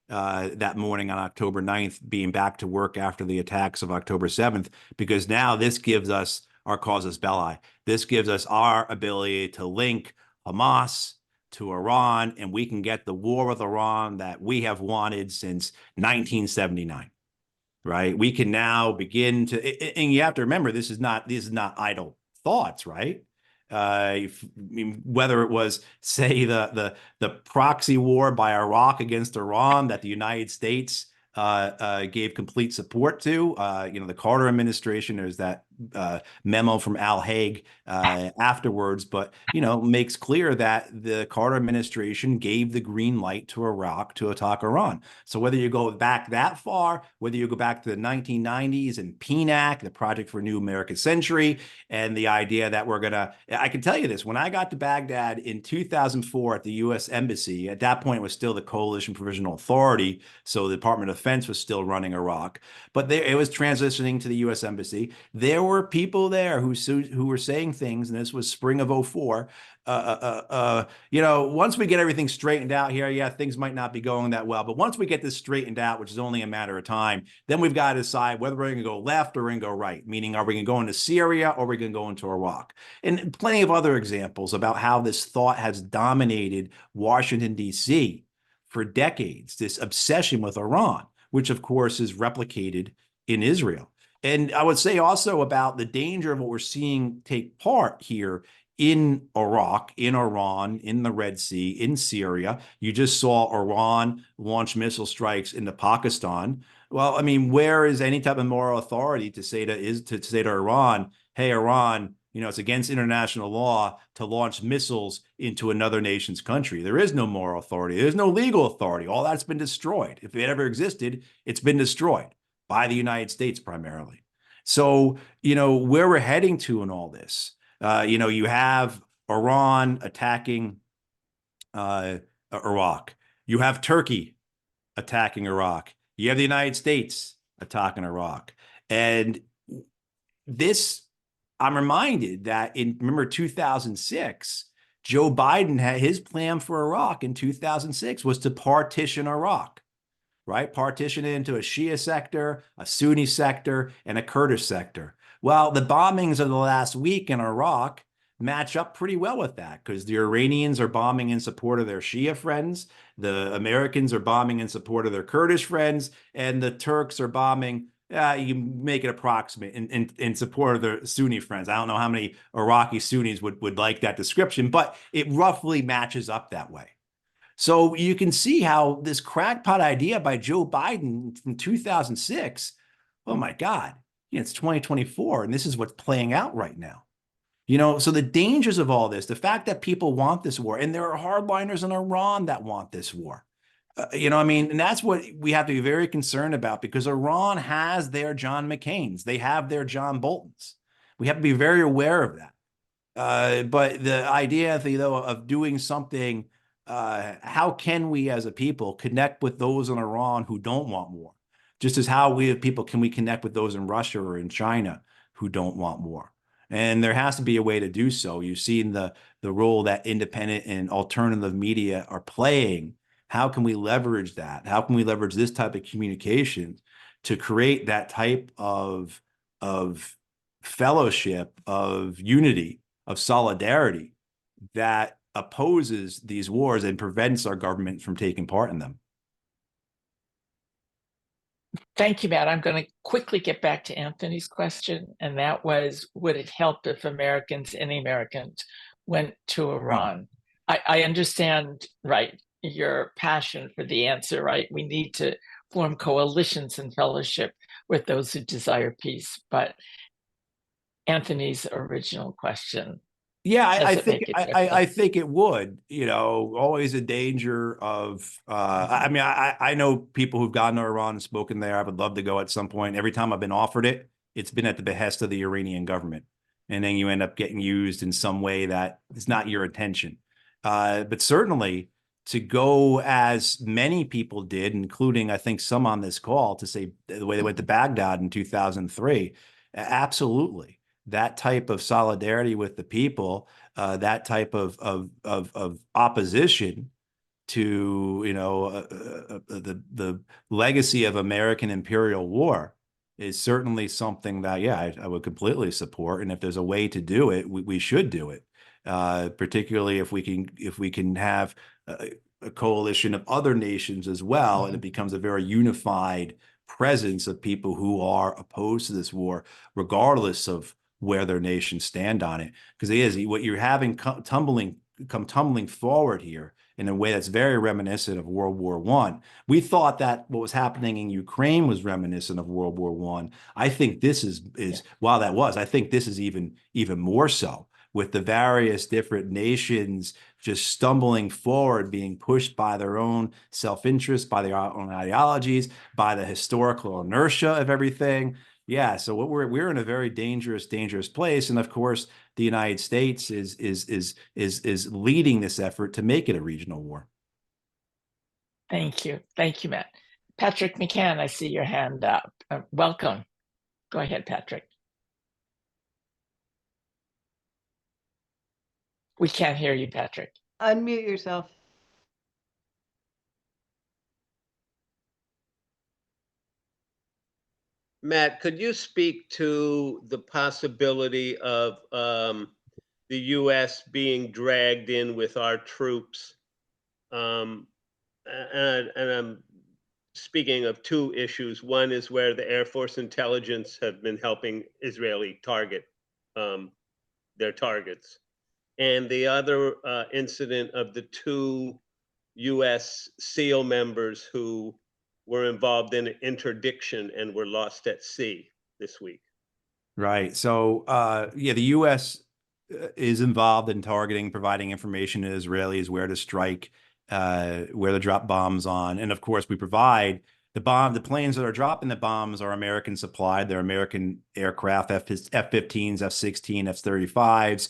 that morning on October 9th, being back to work after the attacks of October 7th, because now this gives us our casus belli. This gives us our ability to link Hamas to Iran, and we can get the war with Iran that we have wanted since 1979, right? We can now begin to, and you have to remember, this is not idle thoughts, right? Whether it was, say, the proxy war by Iraq against Iran that the United States gave complete support to, the Carter administration, there's that memo from Al Haig afterwards, but makes clear that the Carter administration gave the green light to Iraq to attack Iran. So whether you go back that far, whether you go back to the 1990s and PNAC, the Project for a New American Century, and the idea that I can tell you this, when I got to Baghdad in 2004 at the U.S. Embassy, at that point it was still the Coalition Provisional Authority, so the Department of Defense was still running Iraq, but it was transitioning to the U.S. Embassy. There were people there who were saying things, and this was spring of 2004. Once we get everything straightened out here, yeah, things might not be going that well, but once we get this straightened out, which is only a matter of time, then we've got to decide whether we're going to go left or we're going to go right. Meaning, are we going to go into Syria or are we going to go into Iraq? And plenty of other examples about how this thought has dominated Washington, D.C. for decades. This obsession with Iran, which of course is replicated in Israel. And I would say also about the danger of what we're seeing take part here in Iraq, in Iran, in the Red Sea, in Syria. You just saw Iran launch missile strikes into Pakistan. Well, I mean, where is any type of moral authority to say to Iran, hey, Iran, it's against international law to launch missiles into another nation's country? There is no moral authority. There's no legal authority. All that's been destroyed. If it ever existed, it's been destroyed by the United States primarily. So, where we're heading to in all this, you have Iran attacking Iraq. You have Turkey attacking Iraq. You have the United States attacking Iraq. And this, I'm reminded that remember 2006, Joe Biden had his plan for Iraq in 2006 was to partition Iraq, right? Partition it into a Shia sector, a Sunni sector, and a Kurdish sector. Well, the bombings of the last week in Iraq match up pretty well with that, because the Iranians are bombing in support of their Shia friends, the Americans are bombing in support of their Kurdish friends, and the Turks are bombing, you make it approximate, in support of their Sunni friends. I don't know how many Iraqi Sunnis would like that description, but it roughly matches up that way. So you can see how this crackpot idea by Joe Biden from 2006, oh my God, it's 2024, and this is what's playing out right now. So the dangers of all this, the fact that people want this war, and there are hardliners in Iran that want this war. And that's what we have to be very concerned about, because Iran has their John McCains. They have their John Boltons. We have to be very aware of that. But the idea, though, of doing something, how can we as a people connect with those in Iran who don't want war? Just as how we as people can we connect with those in Russia or in China who don't want war? And there has to be a way to do so. You've seen the role that independent and alternative media are playing. How can we leverage that? How can we leverage this type of communication to create that type of fellowship, of unity, of solidarity that opposes these wars and prevents our government from taking part in them? Thank you, Matt. I'm going to quickly get back to Anthony's question, and that was, would it help if any Americans went to Iran? I understand, right, your passion for the answer, right? We need to form coalitions and fellowship with those who desire peace. But Anthony's original question. Yeah, I think it would, always a danger of, I know people who've gone to Iran and spoken there. I would love to go at some point. Every time I've been offered it, it's been at the behest of the Iranian government. And then you end up getting used in some way that is not your intention. But certainly to go, as many people did, including I think some on this call, to say the way they went to Baghdad in 2003, absolutely. That type of solidarity with the people, that type of opposition to the legacy of American imperial war is certainly something that I would completely support. And if there's a way to do it, we should do it. Particularly if we can have a coalition of other nations as well, and it becomes a very unified presence of people who are opposed to this war, regardless of where their nations stand on it. Because it is what you're having come tumbling forward here in a way that's very reminiscent of World War I. We thought that what was happening in Ukraine was reminiscent of World War I. I think this is while that was, I think this is even more so, with the various different nations just stumbling forward, being pushed by their own self-interest, by their own ideologies, by the historical inertia of everything. Yeah, so what we're in a very dangerous place, and of course, the United States is leading this effort to make it a regional war. Thank you, Matt. Patrick McCann, I see your hand up. Welcome. Go ahead, Patrick. We can't hear you, Patrick. Unmute yourself. Matt, could you speak to the possibility of the U.S. being dragged in with our troops? And I'm speaking of two issues. One is where the Air Force intelligence have been helping Israeli target their targets. and the other incident of the 2 U.S. SEAL members who were involved in an interdiction and were lost at sea this week. Right. So, yeah, the U.S. is involved in targeting, providing information to Israelis where to strike, where to drop bombs on. And of course, we provide the planes that are dropping the bombs are American supplied. They're American aircraft, F-15s, F-16, F-35s.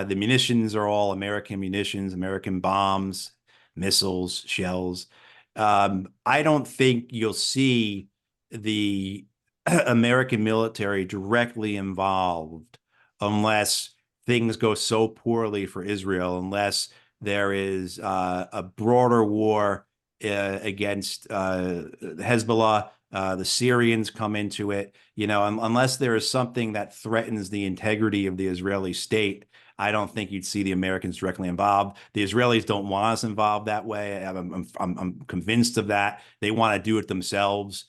The munitions are all American munitions, American bombs, missiles, shells. I don't think you'll see the American military directly involved unless things go so poorly for Israel, unless there is a broader war against Hezbollah, the Syrians come into it, unless there is something that threatens the integrity of the Israeli state. I don't think you'd see the Americans directly involved. The Israelis don't want us involved that way. I'm convinced of that. They want to do it themselves.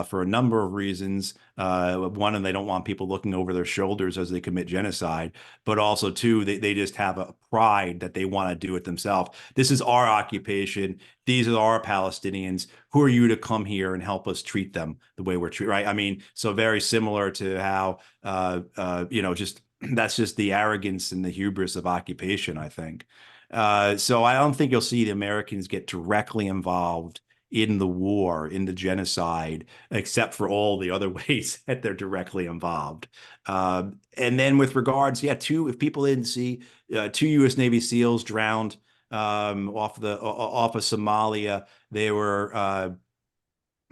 For a number of reasons. One, and they don't want people looking over their shoulders as they commit genocide, but also two, they just have a pride that they want to do it themselves. This is our occupation. These are our Palestinians. Who are you to come here and help us treat them the way we're treated, right? I mean, so very similar to how, just that's just the arrogance and the hubris of occupation, I think. So I don't think you'll see the Americans get directly involved in the war, in the genocide, except for all the other ways that they're directly involved. And then with regards, if people didn't see, 2 U.S. Navy SEALs drowned off of Somalia. They were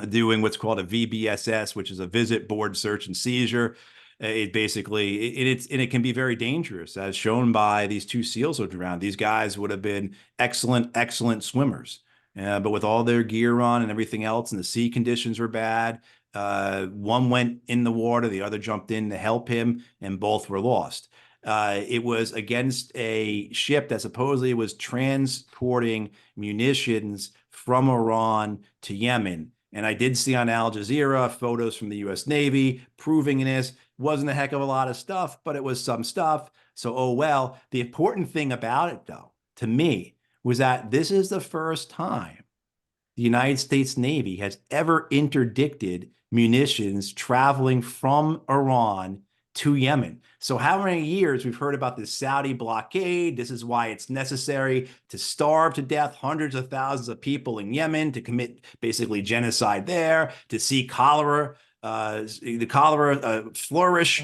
doing what's called a VBSS, which is a visit, board, search, and seizure. It basically, it can be very dangerous, as shown by these 2 SEALs who drowned. These guys would have been excellent swimmers. But with all their gear on and everything else, and the sea conditions were bad, one went in the water, the other jumped in to help him, and both were lost. It was against a ship that supposedly was transporting munitions from Iran to Yemen. And I did see on Al Jazeera photos from the U.S. Navy proving this. Wasn't a heck of a lot of stuff, but it was some stuff. So, oh well. The important thing about it, though, to me, was that this is the first time the United States Navy has ever interdicted munitions traveling from Iran to Yemen. So how many years we've heard about this Saudi blockade? This is why it's necessary to starve to death hundreds of thousands of people in Yemen, to commit basically genocide there, to see the cholera flourish,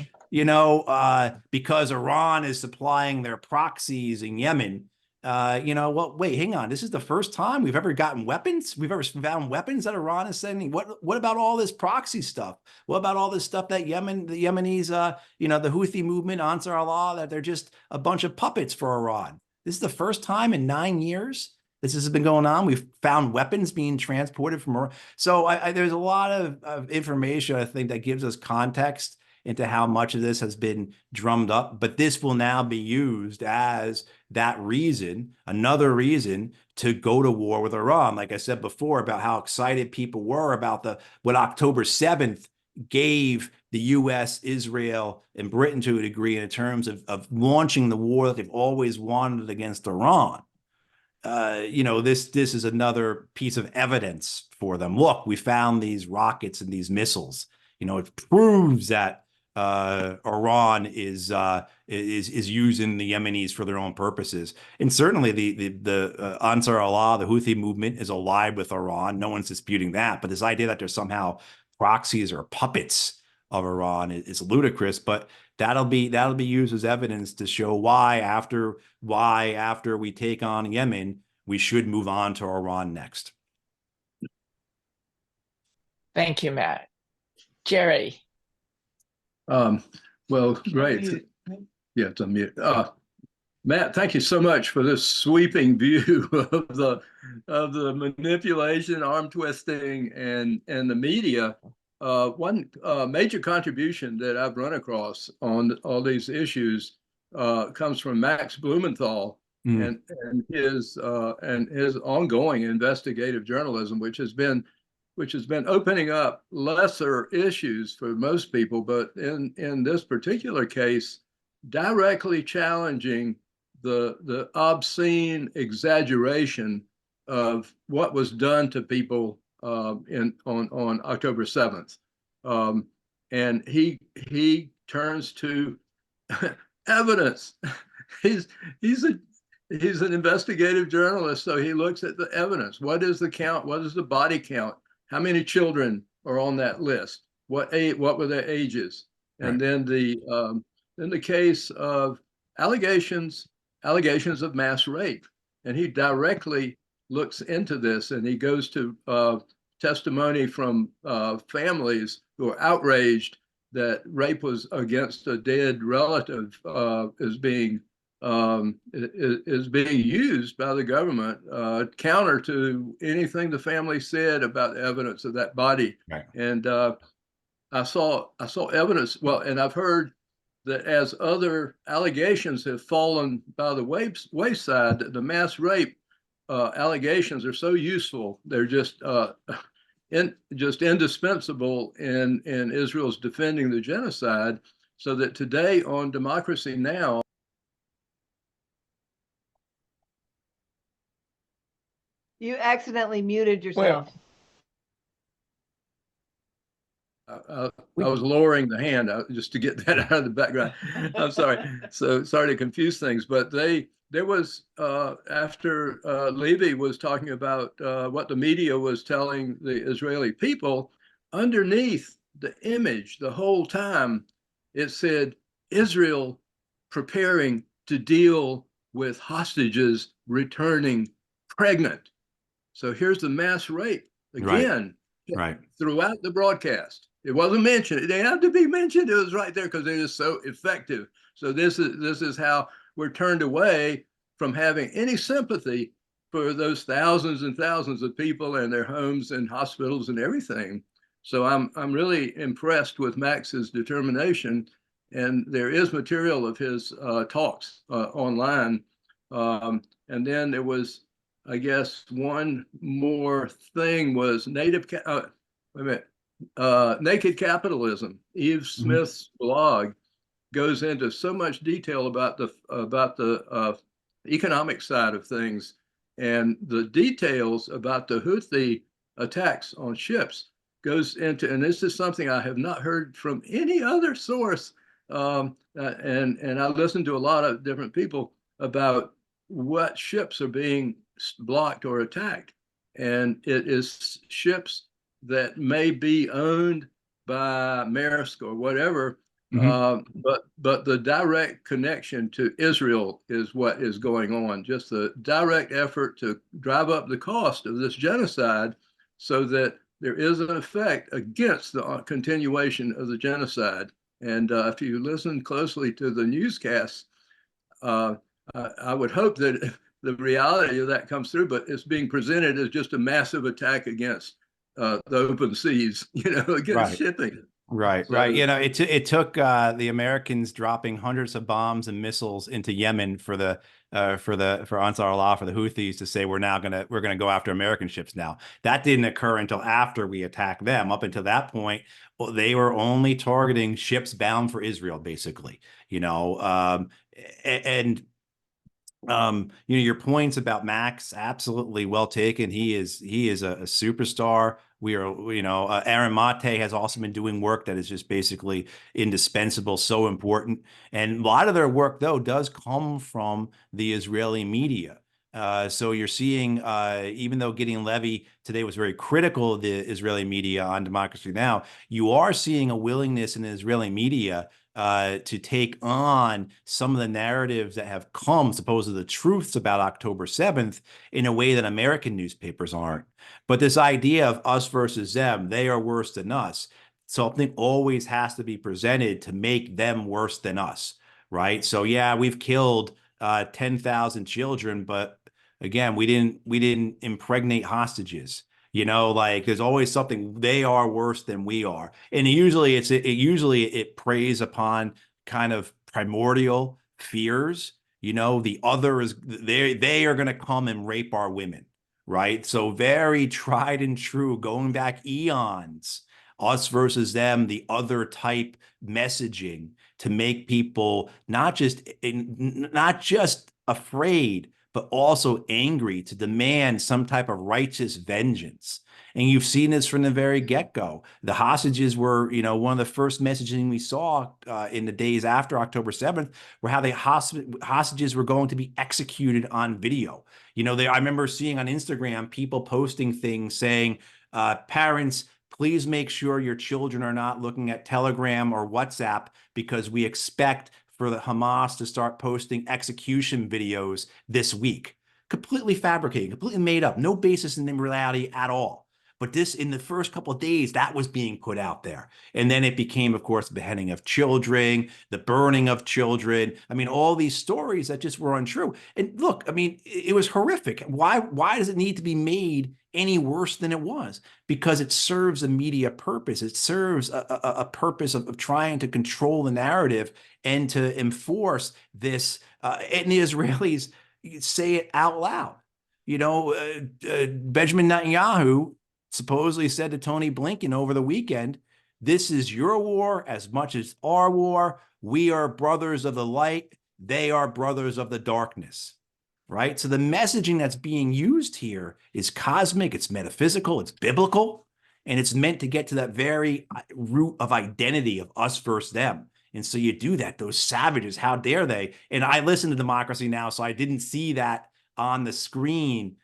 because Iran is supplying their proxies in Yemen. Wait, hang on. This is the first time we've ever gotten weapons. We've ever found weapons that Iran is sending. What about all this proxy stuff? What about all this stuff that the Yemenis, the Houthi movement, Ansar Allah, that they're just a bunch of puppets for Iran? This is the first time in 9 years this has been going on. We've found weapons being transported from Iran. So there's a lot of information, I think, that gives us context into how much of this has been drummed up, but this will now be used as that reason, another reason to go to war with Iran. Like I said before, about how excited people were about what October 7th gave the US, Israel, and Britain to a degree in terms of launching the war that they've always wanted against Iran. This is another piece of evidence for them. Look, we found these rockets and these missiles. It proves that Iran is using the Yemenis for their own purposes, and certainly the Ansar Allah, the Houthi movement, is allied with Iran. No one's disputing that. But this idea that they're somehow proxies or puppets of Iran is ludicrous. But that'll be used as evidence to show why after we take on Yemen, we should move on to Iran next. Thank you, Matt. Jerry. Well, great. Yeah, it's on mute. Matt, thank you so much for this sweeping view of the manipulation, arm twisting, and the media. One major contribution that I've run across on all these issues comes from Max Blumenthal and his ongoing investigative journalism, which has been opening up lesser issues for most people, but in this particular case, directly challenging the obscene exaggeration of what was done to people on October 7th. And he turns to evidence. He's an investigative journalist, so he looks at the evidence. What is the count? What is the body count? How many children are on that list? What were their ages? And then the case of allegations of mass rape. And he directly looks into this, and he goes to testimony from families who are outraged that rape was against a dead relative is being used by the government counter to anything the family said about the evidence of that body. Right. And I saw evidence. Well, and I've heard that as other allegations have fallen by the wayside, the mass rape allegations are so useful. They're just indispensable in Israel's defending the genocide. So that today on Democracy Now! You accidentally muted yourself. I was lowering the hand just to get that out of the background. I'm sorry. So sorry to confuse things, but there was after Levy was talking about what the media was telling the Israeli people, underneath the image the whole time, it said Israel preparing to deal with hostages returning pregnant. So here's the mass rape again, right, throughout the broadcast. It wasn't mentioned. It didn't have to be mentioned. It was right there because it is so effective. So this is how we're turned away from having any sympathy for those thousands and thousands of people and their homes and hospitals and everything. So I'm really impressed with Max's determination. And there is material of his talks online. And then there was, I guess, one more thing was Naked Capitalism. Eve Smith's blog goes into so much detail about the economic side of things, and the details about the Houthi attacks on ships goes into, and this is something I have not heard from any other source. And I listened to a lot of different people about what ships are being blocked or attacked, and it is ships that may be owned by Maersk or whatever, but the direct connection to Israel is what is going on. Just the direct effort to drive up the cost of this genocide, so that there is an effect against the continuation of the genocide. And if you listen closely to the newscasts, I would hope that the reality of that comes through, but it's being presented as just a massive attack against the open seas, against shipping. Right. It took the Americans dropping hundreds of bombs and missiles into Yemen for Ansar Allah, for the Houthis, to say we're gonna go after American ships now. That didn't occur until after we attacked them. Up until that point, well, they were only targeting ships bound for Israel, basically. Your points about Max, absolutely well taken. He is a superstar. Aaron Mate has also been doing work that is just basically indispensable, so important. And a lot of their work, though, does come from the Israeli media. So you're seeing, even though Gideon Levy today was very critical of the Israeli media on Democracy Now!, you are seeing a willingness in the Israeli media to take on some of the narratives that have come, supposedly the truths about October 7th, in a way that American newspapers aren't. But this idea of us versus them, they are worse than us, something always has to be presented to make them worse than us, right? So yeah, we've killed 10,000 children, but again, we didn't impregnate hostages. There's always something. They are worse than we are, and usually it preys upon kind of primordial fears. The other is they are going to come and rape our women, right? So very tried and true, going back eons, us versus them, the other type messaging to make people not just afraid, but also angry to demand some type of righteous vengeance. And you've seen this from the very get-go. The hostages were, one of the first messaging we saw in the days after October 7th were how the hostages were going to be executed on video. I remember seeing on Instagram people posting things saying, parents, please make sure your children are not looking at Telegram or WhatsApp because we expect for the Hamas to start posting execution videos this week. Completely fabricated, completely made up, no basis in reality at all. But this, in the first couple of days, that was being put out there. And then it became, of course, the beheading of children, the burning of children. I mean, all these stories that just were untrue. And look, I mean, it was horrific. Why does it need to be made any worse than it was? Because it serves a media purpose. It serves a purpose of trying to control the narrative and to enforce this. And the Israelis say it out loud. Benjamin Netanyahu supposedly said to Tony Blinken over the weekend, this is your war as much as our war. We are brothers of the light. They are brothers of the darkness, right? So the messaging that's being used here is cosmic, it's metaphysical, it's biblical, and it's meant to get to that very root of identity of us versus them. And so you do that, those savages, how dare they? And I listen to Democracy Now!, so I didn't see that on the screen,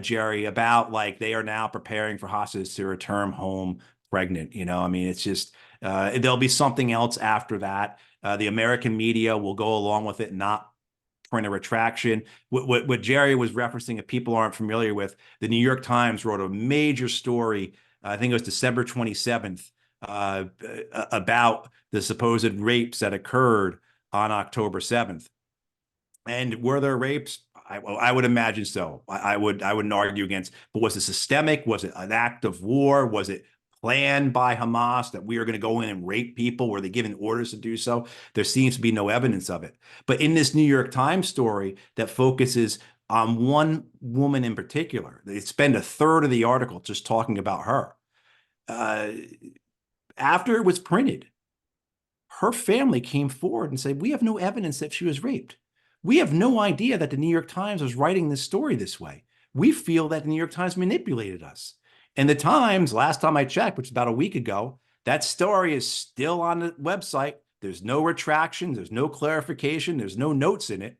Jerry, about like they are now preparing for hostages to return home pregnant. I mean, it's just there'll be something else after that. The American media will go along with it, not print a retraction. What Jerry was referencing, if people aren't familiar with, the New York Times wrote a major story, I think it was December 27th, about the supposed rapes that occurred on October 7th. And were there rapes? I would imagine so. I wouldn't argue against. But was it systemic? Was it an act of war? Was it planned by Hamas that we are going to go in and rape people? Were they given orders to do so? There seems to be no evidence of it. But in this New York Times story that focuses on one woman in particular, they spend a third of the article just talking about her. After it was printed, her family came forward and said, we have no evidence that she was raped. We have no idea that the New York Times was writing this story this way. We feel that the New York Times manipulated us. And the Times, last time I checked, which was about a week ago, that story is still on the website. There's no retraction. There's no clarification. There's no notes in it.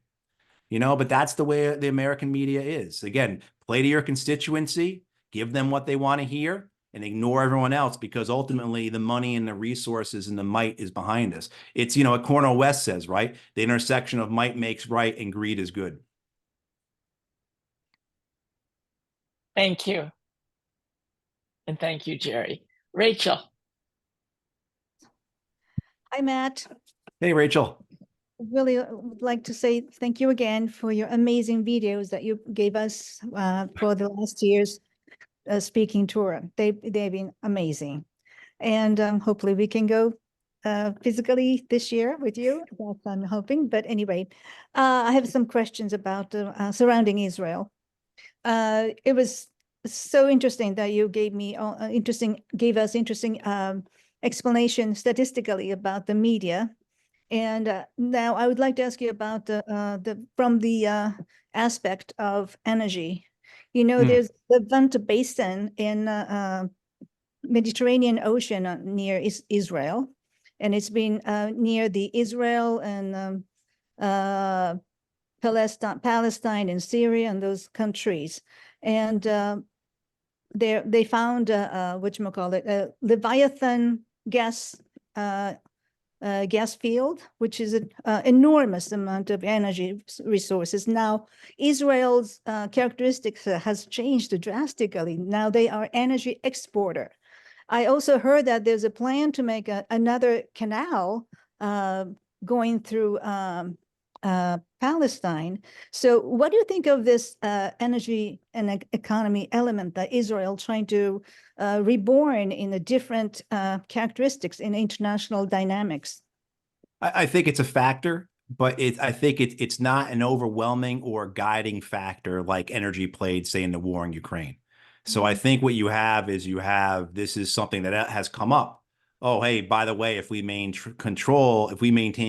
But that's the way the American media is. Again, play to your constituency, give them what they want to hear, and ignore everyone else, because ultimately the money and the resources and the might is behind us. It's, what Cornel West says, right? The intersection of might makes right and greed is good. Thank you. And thank you, Jerry. Rachel. Hi, Matt. Hey, Rachel. Really would like to say thank you again for your amazing videos that you gave us for the last year's speaking tour. They've been amazing. And hopefully we can go physically this year with you. That's I'm hoping. But anyway, I have some questions about surrounding Israel. It was so interesting that you gave me gave us interesting explanation statistically about the media. And now I would like to ask you about from the aspect of energy. There's the Levant Basin in Mediterranean Ocean near Israel, and it's been near the Israel and Palestine and Syria and those countries. And they found whatchamacallit, Leviathan gas field, which is an enormous amount of energy resources. Now, Israel's characteristics has changed drastically. Now they are energy exporter. I also heard that there's a plan to make another canal going through Palestine. So what do you think of this energy and economy element that Israel trying to reborn in the different characteristics in international dynamics? I think it's a factor, but I think it's not an overwhelming or guiding factor like energy played, say, in the war in Ukraine. So I think what you have is this is something that has come up. Oh, hey, by the way, if we maintain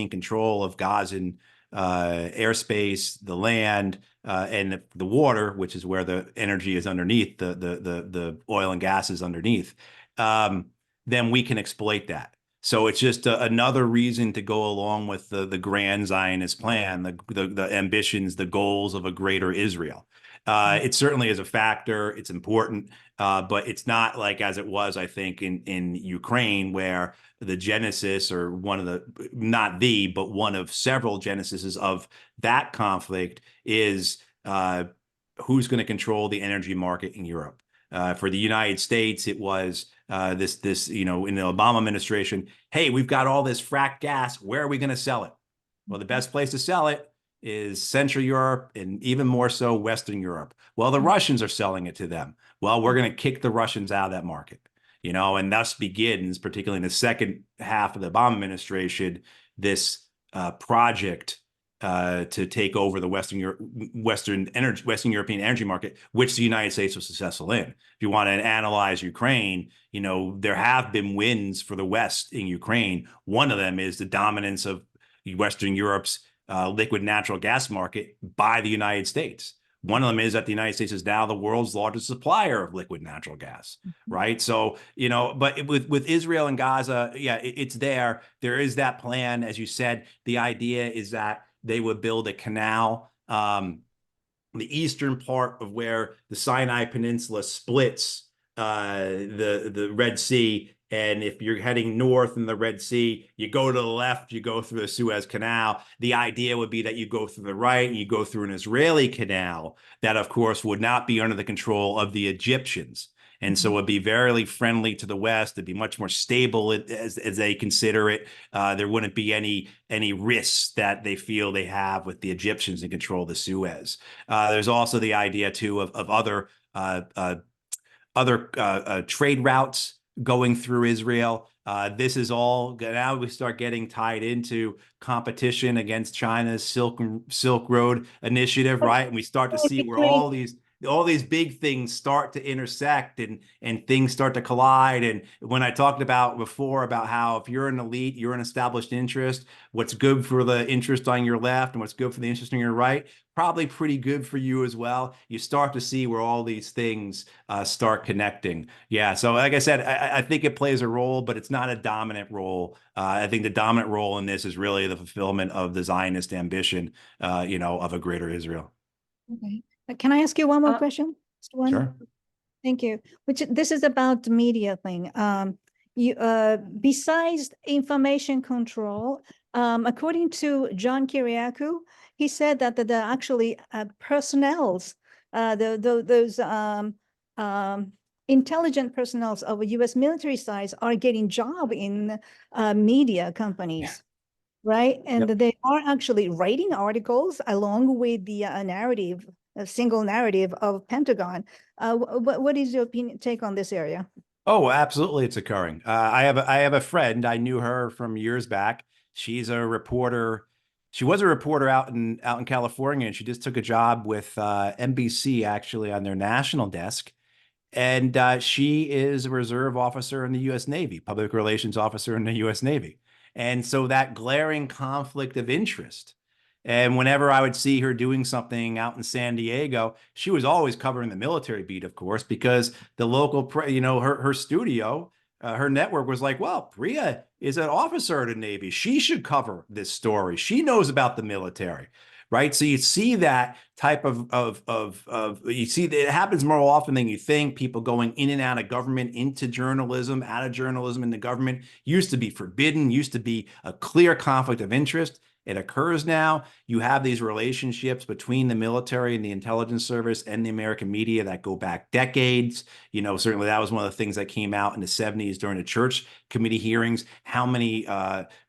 control of Gaza airspace, the land, and the water, which is where the energy is underneath, the oil and gas is underneath, then we can exploit that. So it's just another reason to go along with the grand Zionist plan, the ambitions, the goals of a greater Israel. It certainly is a factor. It's important, but it's not like as it was, I think, in Ukraine, where the genesis, or one of the, not the, but one of several genesises of that conflict is who's going to control the energy market in Europe. For the United States, it was this, in the Obama administration, hey, we've got all this fracked gas. Where are we going to sell it? Well, the best place to sell it is Central Europe, and even more so Western Europe. Well, the Russians are selling it to them. Well, we're going to kick the Russians out of that market, and thus begins, particularly in the second half of the Obama administration, this project to take over the Western European energy market, which the United States was successful in. If you want to analyze Ukraine, there have been wins for the West in Ukraine. One of them is the dominance of Western Europe's liquid natural gas market by the United States. One of them is that the United States is now the world's largest supplier of liquid natural gas, right? So, but with Israel and Gaza, yeah, it's there. There is that plan. As you said, the idea is that they would build a canal, the eastern part of where the Sinai Peninsula splits the Red Sea. And if you're heading north in the Red Sea, you go to the left, you go through the Suez Canal. The idea would be that you go through the right and you go through an Israeli canal that, of course, would not be under the control of the Egyptians. And so it would be very friendly to the West. It'd be much more stable as they consider it. There wouldn't be any risks that they feel they have with the Egyptians in control of the Suez. There's also the idea, too, of other trade routes going through Israel. This is all, now we start getting tied into competition against China's Silk Road initiative, right? And we start to see where all these big things start to intersect and things start to collide. And when I talked about before about how if you're an elite, you're an established interest, what's good for the interest on your left and what's good for the interest on your right, probably pretty good for you as well. You start to see where all these things start connecting. Yeah, so like I said, I think it plays a role, but it's not a dominant role. I think the dominant role in this is really the fulfillment of the Zionist ambition, of a greater Israel. Okay. Can I ask you one more question? Just one? Sure. Thank you. This is about the media thing. Besides information control, according to John Kiriakou, he said that the actually personnels, those intelligent personnels of U.S. military sides are getting job in media companies. Yeah. Right? And they are actually writing articles along with the narrative, a single narrative of Pentagon. What is your take on this area? Oh, absolutely, it's occurring. I have a friend. I knew her from years back. She's a reporter. She was a reporter out in California, and she just took a job with NBC actually on their national desk. And she is a reserve officer in the U.S. Navy, public relations officer in the U.S. Navy. And so that glaring conflict of interest. And whenever I would see her doing something out in San Diego, she was always covering the military beat, of course, because the local, her studio, her network was like, well, Priya is an officer in the Navy. She should cover this story. She knows about the military, right? So you see that type you see that it happens more often than you think. People going in and out of government, into journalism, out of journalism into government, used to be forbidden, used to be a clear conflict of interest. It occurs now. You have these relationships between the military and the intelligence service and the American media that go back decades. Certainly that was one of the things that came out in the 70s during the Church Committee hearings. How many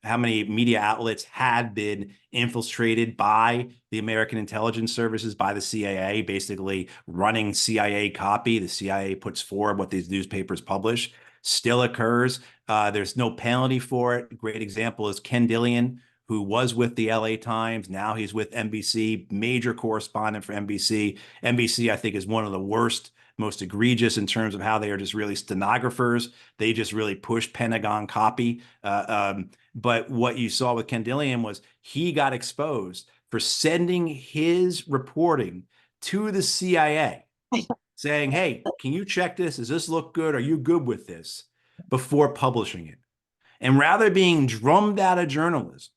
media outlets had been infiltrated by the American intelligence services, by the CIA, basically running CIA copy. The CIA puts forward what these newspapers publish. Still occurs. There's no penalty for it. A great example is Ken Dillian, who was with the LA Times. Now he's with NBC, major correspondent for NBC. NBC, I think, is one of the worst, most egregious in terms of how they are just really stenographers. They just really push Pentagon copy. But what you saw with Ken Dillian was he got exposed for sending his reporting to the CIA, saying, hey, can you check this? Does this look good? Are you good with this? Before publishing it. And rather being drummed out of journalism,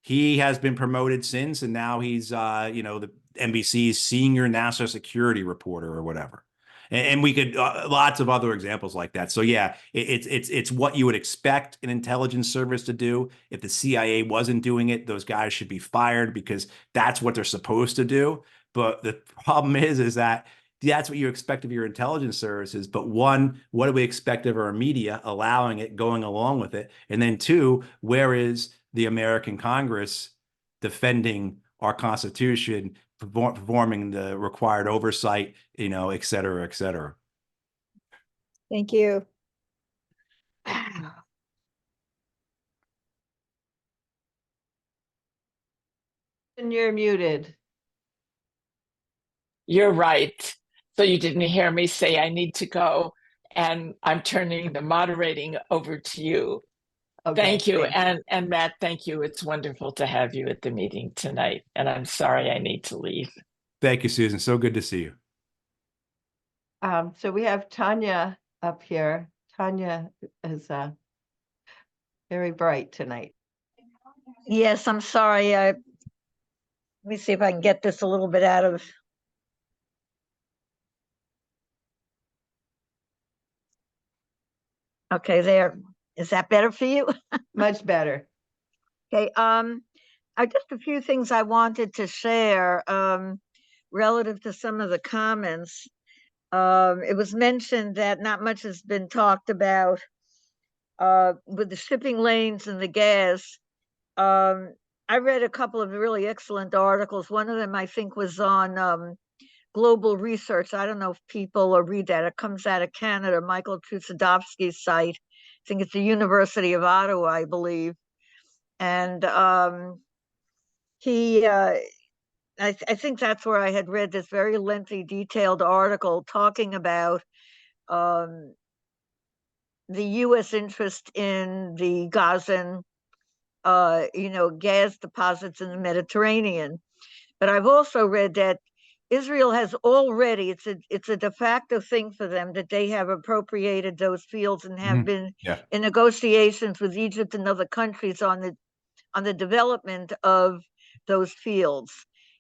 he has been promoted since, and now he's, the NBC's senior national security reporter or whatever. And we could lots of other examples like that. So yeah, it's what you would expect an intelligence service to do. If the CIA wasn't doing it, those guys should be fired because that's what they're supposed to do. But the problem is that that's what you expect of your intelligence services. But one, what do we expect of our media allowing it, going along with it? And then two, where is the American Congress defending our Constitution, performing the required oversight, et cetera, et cetera? Thank you. And you're muted. You're right. So you didn't hear me say I need to go, and I'm turning the moderating over to you. Okay, Thank you. thank And Matt, thank you. It's wonderful to have you at the meeting tonight. And I'm sorry I need to leave. Thank you, Susan. So good to see you. So we have Tanya up here. Tanya is very bright tonight. Yes, I'm sorry. Let me see if I can get this a little bit out of. Okay, there. Is that better for you? Much better. Okay. Just a few things I wanted to share relative to some of the comments. It was mentioned that not much has been talked about with the shipping lanes and the gas. I read a couple of really excellent articles. One of them, I think, was on global research. I don't know if people read that. It comes out of Canada, Michael Trusadovsky's site. I think it's the University of Ottawa, I believe. And I think that's where I had read this very lengthy, detailed article talking about the U.S. interest in the Gazan, gas deposits in the Mediterranean. But I've also read that Israel has already, it's a de facto thing for them that they have appropriated those fields and have been in negotiations with Egypt and other countries on the development of those fields.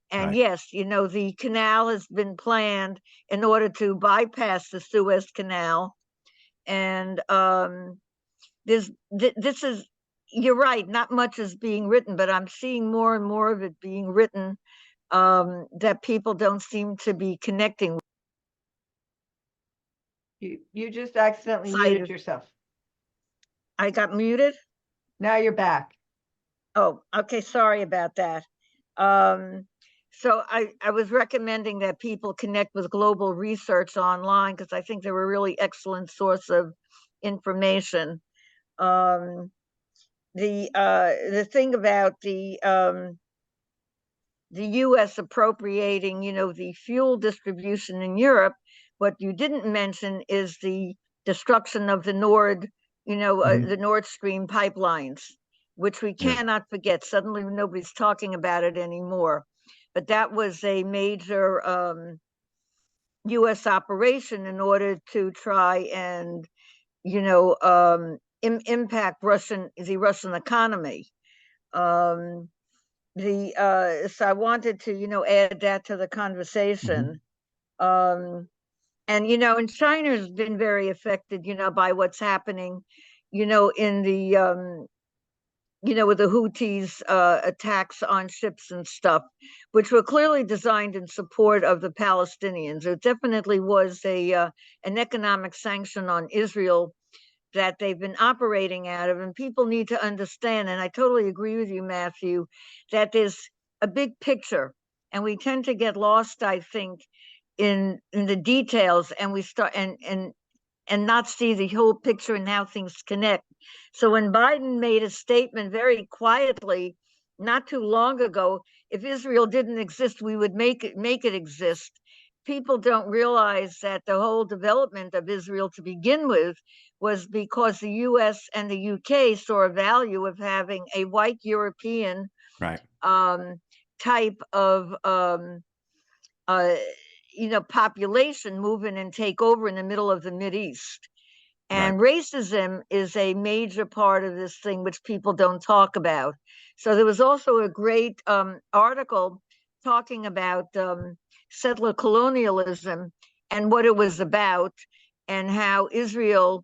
And Right. yes, the canal has been planned in order to bypass the Suez Canal. And this is, you're right, not much is being written, but I'm seeing more and more of it being written that people don't seem to be connecting. You just accidentally Side muted of- yourself. I got muted. Now you're back. Oh, okay. Sorry about that. So I was recommending that people connect with global research online because I think they're a really excellent source of information. The thing about the U.S. appropriating, the fuel distribution in Europe, what you didn't mention is the destruction of the the Nord Stream pipelines, which we cannot forget. Suddenly nobody's talking about it anymore. But that was a major U.S. operation in order to try and, impact the Russian economy. So I wanted to, add that to the conversation. And, and China's been very affected, by what's happening, in the, with the Houthis attacks on ships and stuff, which were clearly designed in support of the Palestinians. It definitely was an economic sanction on Israel that they've been operating out of. And people need to understand, and I totally agree with you, Matthew, that there's a big picture. And we tend to get lost, I think, in the details, and we start and not see the whole picture and how things connect. So when Biden made a statement very quietly not too long ago, if Israel didn't exist, we would make it exist. People don't realize that the whole development of Israel to begin with was because the US and the UK saw a value of having a white European type of population move in and take over in the middle of the Mideast. And racism is a major part of this thing, which people don't talk about. So there was also a great article talking about settler colonialism and what it was about, and how Israel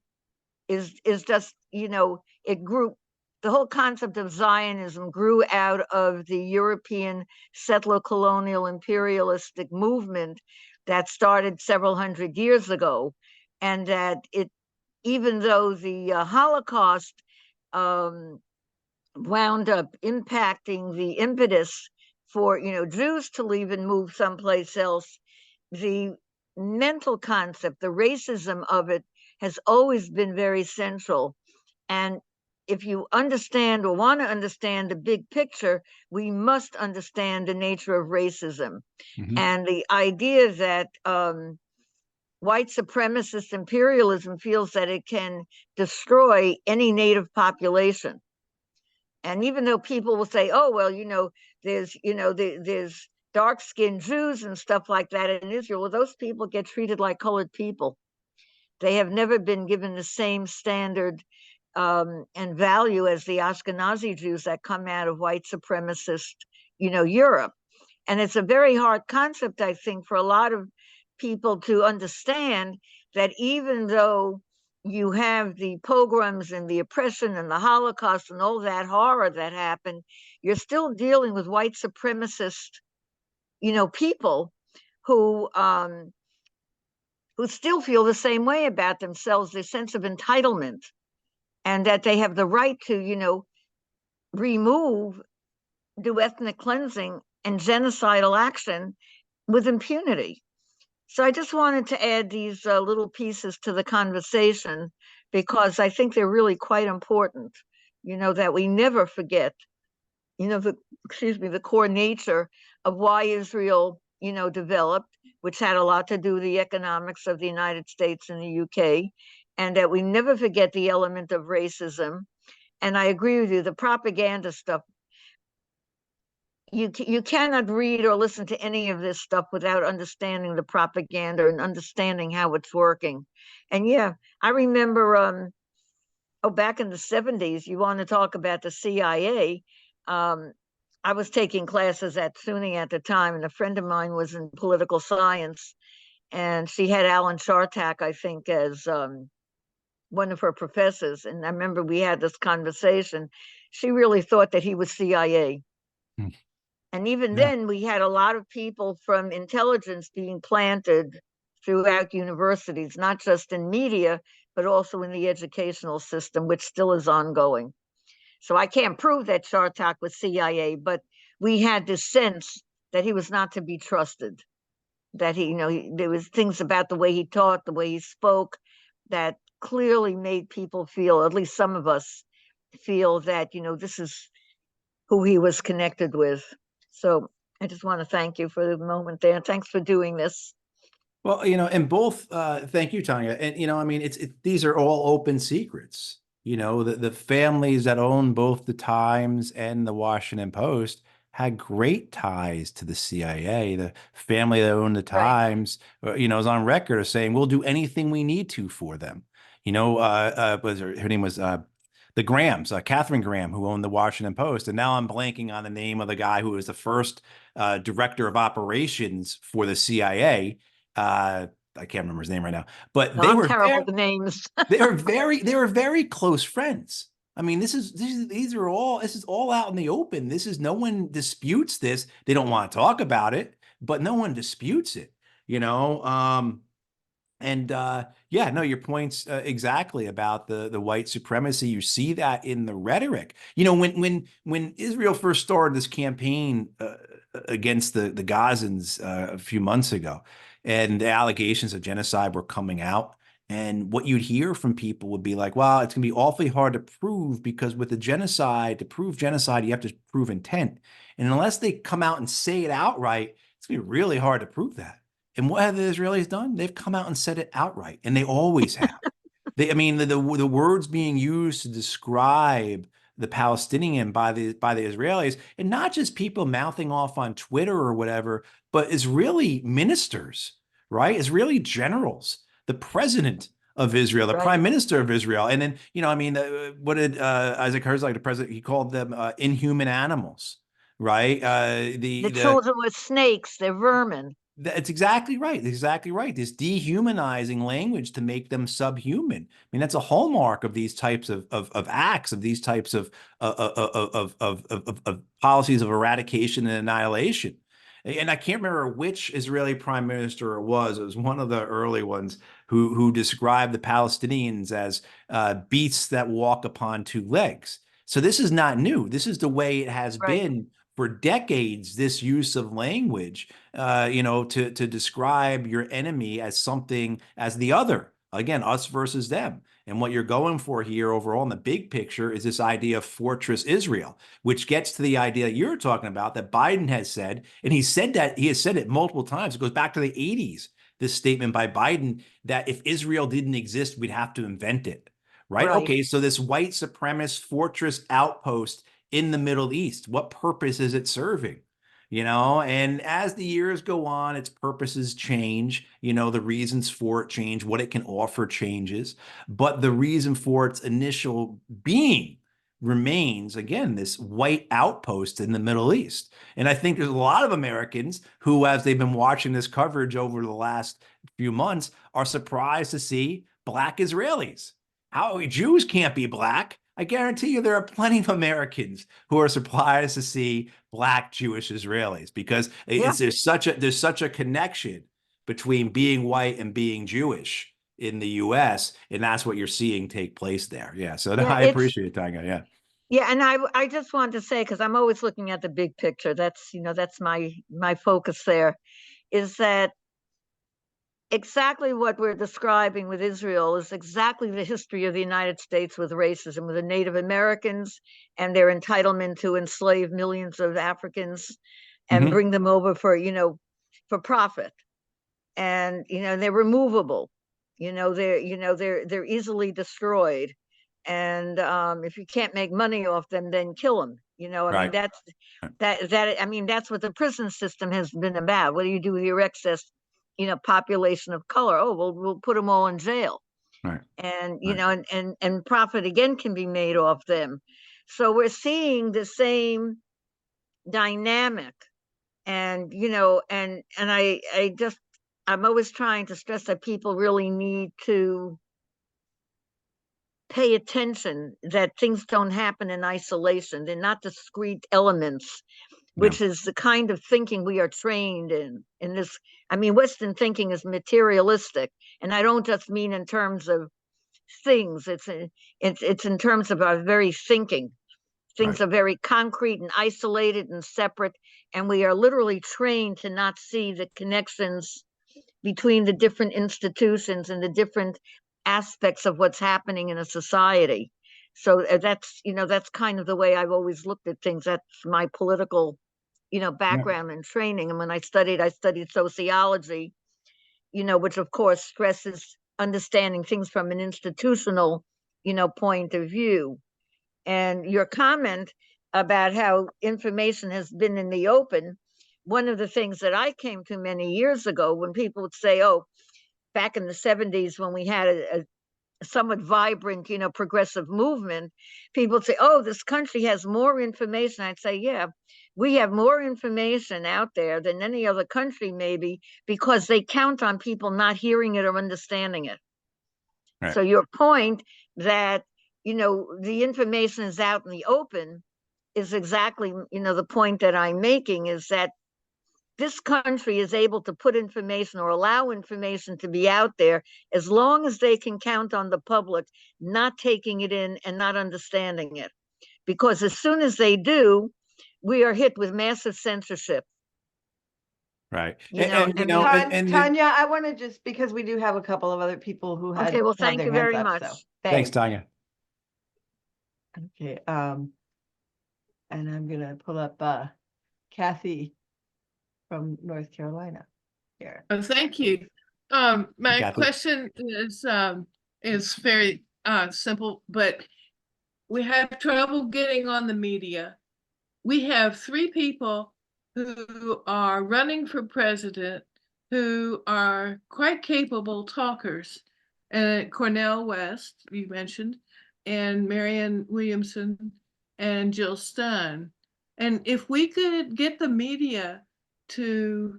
is just, it grew. The whole concept of Zionism grew out of the European settler colonial imperialistic movement that started several hundred years ago, and that even though the Holocaust wound up impacting the impetus for Jews to leave and move someplace else, the mental concept, the racism of it, has always been very central. And if you understand or want to understand the big picture, we must understand the nature of racism. And the idea that white supremacist imperialism feels that it can destroy any native population. And even though people will say, oh, well, there's dark-skinned Jews and stuff like that in Israel, well, those people get treated like colored people. They have never been given the same standard and value as the Ashkenazi Jews that come out of white supremacist, Europe. And it's a very hard concept, I think, for a lot of people to understand, that even though you have the pogroms and the oppression and the Holocaust and all that horror that happened, you're still dealing with white supremacist, people who still feel the same way about themselves, their sense of entitlement, and that they have the right to, do ethnic cleansing and genocidal action with impunity. So I just wanted to add these little pieces to the conversation, because I think they're really quite important, that we never forget, the core nature of why Israel, developed, which had a lot to do with the economics of the United States and the UK, and that we never forget the element of racism. And I agree with you, the propaganda stuff, you cannot read or listen to any of this stuff without understanding the propaganda and understanding how it's working. And yeah, I remember, back in the 70s, you want to talk about the CIA. I was taking classes at SUNY at the time, and a friend of mine was in political science, and she had Alan Chartak, I think, as one of her professors. And I remember we had this conversation. She really thought that he was CIA. And even then, we had a lot of people from intelligence being planted throughout universities, not just in media, but also in the educational system, which still is ongoing. So I can't prove that Chartak was CIA, but we had this sense that he was not to be trusted, that there was things about the way he taught, the way he spoke, that clearly made people feel, at least some of us feel, that, this is who he was connected with. So I just want to thank you for the moment there. Thanks for doing this. Well, and both, thank you, Tanya. And, these are all open secrets. The families that own both the Times and the Washington Post had great ties to the CIA. The family that owned the Times, is on record as saying, we'll do anything we need to for them. Her name was the Grahams, Catherine Graham, who owned the Washington Post. And now I'm blanking on the name of the guy who was the first director of operations for the CIA. I can't remember his name right now, but they were terrible with the names. they were very close friends. I mean, this is all out in the open. No one disputes this. They don't want to talk about it, but no one disputes it, your point's exactly about the white supremacy. You see that in the rhetoric. When Israel first started this campaign against the Gazans a few months ago, and the allegations of genocide were coming out, and what you'd hear from people would be like, well, it's going to be awfully hard to prove, because with the genocide, to prove genocide, you have to prove intent. And unless they come out and say it outright, it's going to be really hard to prove that. And what have the Israelis done? They've come out and said it outright, and they always have. The words being used to describe the Palestinian by the Israelis, and not just people mouthing off on Twitter or whatever, but Israeli ministers, right? Israeli generals, the president of Israel, the Right. prime minister of Israel. And then, I mean, what did Isaac Herzog, the president, he called them inhuman animals, right? The children were snakes, they're vermin. That's exactly right. Exactly right. This dehumanizing language to make them subhuman. I mean, that's a hallmark of these types of acts, of these types of policies of eradication and annihilation. And I can't remember which Israeli prime minister it was. It was one of the early ones who described the Palestinians as beasts that walk upon two legs. So this is not new. This is the way it has been for decades, this use of language, to describe your enemy as something, as the other. Again, us versus them. And what you're going for here overall in the big picture is this idea of fortress Israel, which gets to the idea that you're talking about that Biden has said, and he has said it multiple times. It goes back to the 80s, this statement by Biden that if Israel didn't exist, we'd have to invent it, right? Okay, so this white supremacist fortress outpost in the Middle East, what purpose is it serving? And as the years go on, its purposes change, the reasons for it change, what it can offer changes, but the reason for its initial being remains, again, this white outpost in the Middle East. And I think there's a lot of Americans who, as they've been watching this coverage over the last few months, are surprised to see Black Israelis. How Jews can't be Black. I guarantee you there are plenty of Americans who are surprised to see Black Jewish Israelis, because there's such a connection between being white and being Jewish in the U.S., and that's what you're seeing take place there. Yeah, so I appreciate it, Tanya. Yeah. Yeah, and I just wanted to say, because I'm always looking at the big picture, that's my focus there, is that exactly what we're describing with Israel is exactly the history of the United States with racism, with the Native Americans and their entitlement to enslave millions of Africans and bring them over for profit. And they're removable. They're easily destroyed. And if you can't make money off them, then kill them. I mean, that's what the prison system has been about. What do you do with your excess population of color? Oh, well, we'll put them all in jail. Right. And and profit again can be made off them. So we're seeing the same dynamic. And I'm always trying to stress that people really need to pay attention, that things don't happen in isolation. They're not discrete elements, which is the kind of thinking we are trained in this. I mean, Western thinking is materialistic, and I don't just mean in terms of things. It's in terms of our very thinking. Things are very concrete and isolated and separate, and we are literally trained to not see the connections between the different institutions and the different aspects of what's happening in a society. So that's kind of the way I've always looked at things. That's my political background and training. And when I studied sociology, which of course stresses understanding things from an institutional point of view. And your comment about how information has been in the open, one of the things that I came to many years ago, when people would say, oh, back in the 70s, when we had a somewhat vibrant, progressive movement, people would say, oh, this country has more information. I'd say, yeah, we have more information out there than any other country, maybe, because they count on people not hearing it or understanding it. Right. So your point that, the information is out in the open is exactly, the point that I'm making, is that this country is able to put information or allow information to be out there as long as they can count on the public not taking it in and not understanding it. Because as soon as they do, we are hit with massive censorship. Right. Tanya, I want to just, because we do have a couple of other people who had. Okay, well, thank you very much. So thanks, Tanya. Okay. And I'm going to pull up Kathy from North Carolina here. Oh, thank you. My question is very simple, but we have trouble getting on the media. We have 3 people who are running for president who are quite capable talkers. And Cornel West, you mentioned, and Marianne Williamson and Jill Stein. And if we could get the media to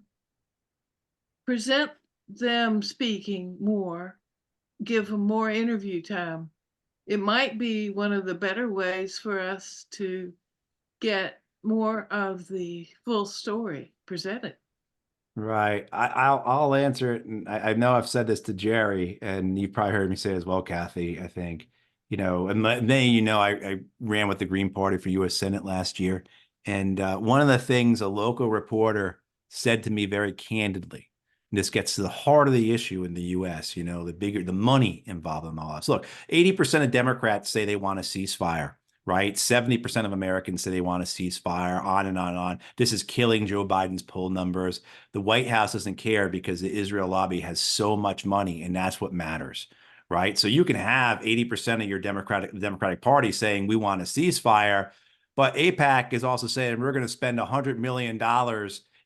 present them speaking more, give them more interview time, it might be one of the better ways for us to get more of the full story presented. Right. I'll answer it. And I know I've said this to Jerry, and you've probably heard me say it as well, Kathy, I think. And then, I ran with the Green Party for U.S. Senate last year. And one of the things a local reporter said to me very candidly, and this gets to the heart of the issue in the U.S., the money involved in all this. Look, 80% of Democrats say they want a ceasefire. Right? 70% of Americans say they want a ceasefire, on and on and on. This is killing Joe Biden's poll numbers. The White House doesn't care because the Israel lobby has so much money, and that's what matters, right? So you can have 80% of your Democratic Party saying we want a ceasefire, but AIPAC is also saying we're going to spend $100 million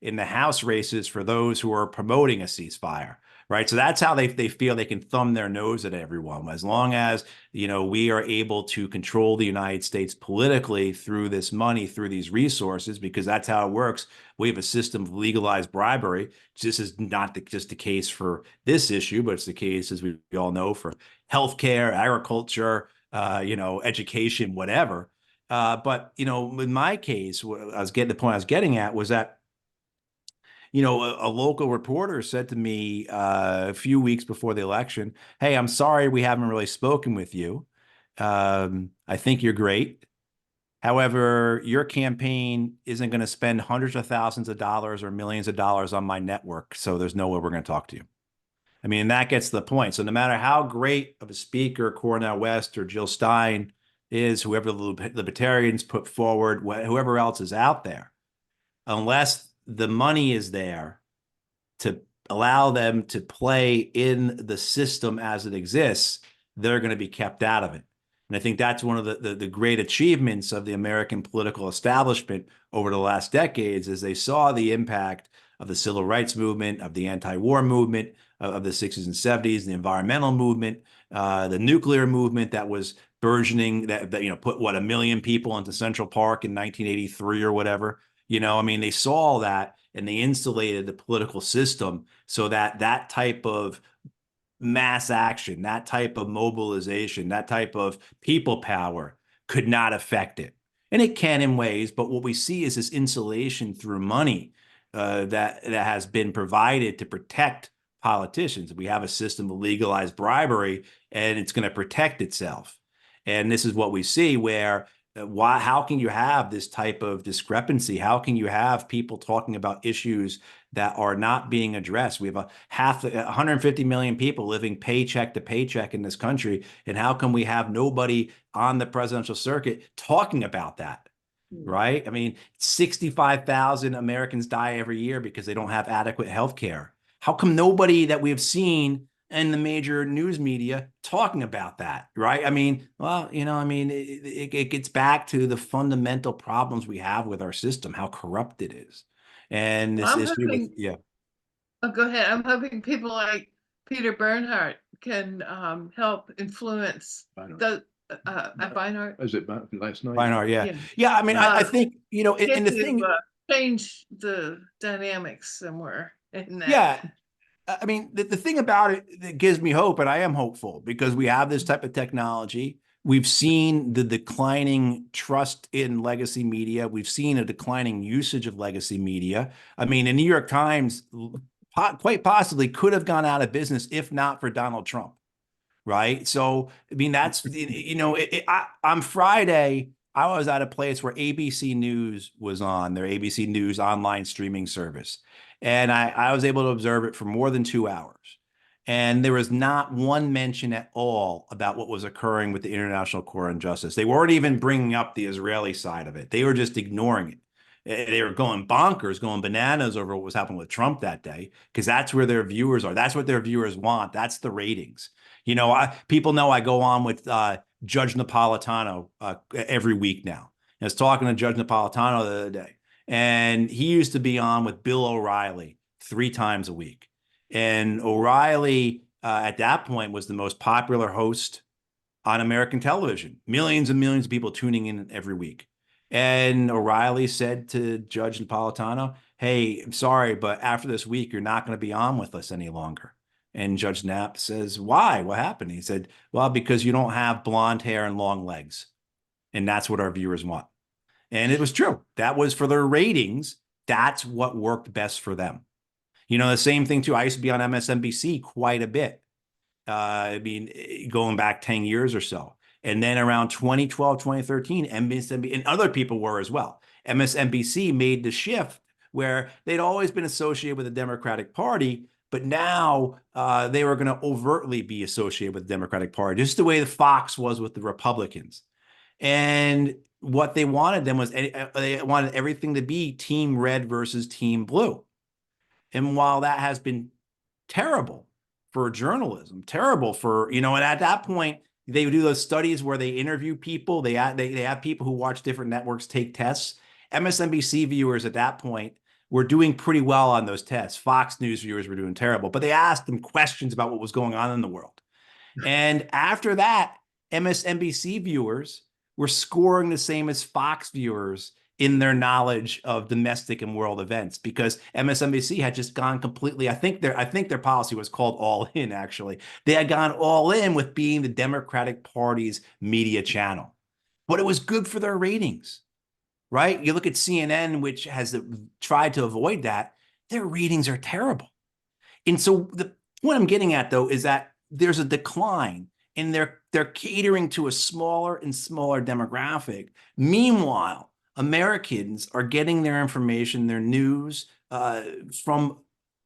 in the House races for those who are promoting a ceasefire. Right. So that's how they feel they can thumb their nose at everyone. As long as, we are able to control the United States politically through this money, through these resources, because that's how it works. We have a system of legalized bribery. This is not just the case for this issue, but it's the case, as we all know, for healthcare, agriculture, education, whatever. But, in my case, the point I was getting at was that, a local reporter said to me a few weeks before the election, "Hey, I'm sorry we haven't really spoken with you. I think you're great. However, your campaign isn't going to spend hundreds of thousands of dollars or millions of dollars on my network, so there's no way we're going to talk to you." I mean, and that gets the point. So no matter how great of a speaker Cornel West or Jill Stein is, whoever the libertarians put forward, whoever else is out there, unless the money is there to allow them to play in the system as it exists, they're going to be kept out of it. And I think that's one of the great achievements of the American political establishment over the last decades, is they saw the impact of the civil rights movement, of the anti-war movement of the 60s and 70s, the environmental movement, the nuclear movement that was burgeoning, that put 1 million people into Central Park in 1983 or whatever. They saw all that, and they insulated the political system so that that type of mass action, that type of mobilization, that type of people power could not affect it. And it can in ways, but what we see is this insulation through money that has been provided to protect politicians. We have a system of legalized bribery, and it's going to protect itself. And this is what we see, where how can you have this type of discrepancy? How can you have people talking about issues that are not being addressed? We have 150 million people living paycheck to paycheck in this country. And how can we have nobody on the presidential circuit talking about that? Right? I mean, 65,000 Americans die every year because they don't have adequate health care. How come nobody that we have seen in the major news media talking about that, right? I mean, well, it gets back to the fundamental problems we have with our system, how corrupt it is. And this issue Oh, go ahead. I'm hoping people like Peter Bernhardt can help influence the Beinart. Was it last night? Beinart, yeah. Yeah, I mean, I think, and the thing... change the dynamics somewhere in that. Yeah. I mean, the thing about it that gives me hope, and I am hopeful, because we have this type of technology. We've seen the declining trust in legacy media. We've seen a declining usage of legacy media. I mean, the New York Times quite possibly could have gone out of business if not for Donald Trump, right? So, I mean, that's, on Friday, I was at a place where ABC News was on, their ABC News online streaming service. And I was able to observe it for more than 2 hours. And there was not one mention at all about what was occurring with the International Court of Justice. They weren't even bringing up the Israeli side of it. They were just ignoring it. They were going bonkers, going bananas over what was happening with Trump that day, because that's where their viewers are. That's what their viewers want. That's the ratings. People know I go on with Judge Napolitano every week now. I was talking to Judge Napolitano the other day, and he used to be on with Bill O'Reilly 3 times a week. And O'Reilly at that point was the most popular host on American television. Millions and millions of people tuning in every week. And O'Reilly said to Judge Napolitano, hey, I'm sorry, but after this week, you're not going to be on with us any longer. And Judge Knapp says, why? What happened? He said, well, because you don't have blonde hair and long legs. And that's what our viewers want. And it was true. That was for their ratings. That's what worked best for them. You know, the same thing too. I used to be on MSNBC quite a bit. I mean, going back 10 years or so. And then around 2012, 2013, MSNBC, and other people were as well. MSNBC made the shift where they'd always been associated with the Democratic Party, but now they were going to overtly be associated with the Democratic Party, just the way the Fox was with the Republicans. And what they wanted them was they wanted everything to be team red versus team blue. And while that has been terrible for journalism, terrible for, you know, and at that point, they would do those studies where they interview people. They have people who watch different networks take tests. MSNBC viewers at that point were doing pretty well on those tests. Fox News viewers were doing terrible, but they asked them questions about what was going on in the world. And after that, MSNBC viewers were scoring the same as Fox viewers in their knowledge of domestic and world events, because MSNBC had just gone completely, I think their policy was called all in, actually. They had gone all in with being the Democratic Party's media channel. But it was good for their ratings, right? You look at CNN, which has tried to avoid that. Their ratings are terrible. And so the point I'm getting at, though, is that there's a decline and they're catering to a smaller and smaller demographic. Meanwhile, Americans are getting their information, their news from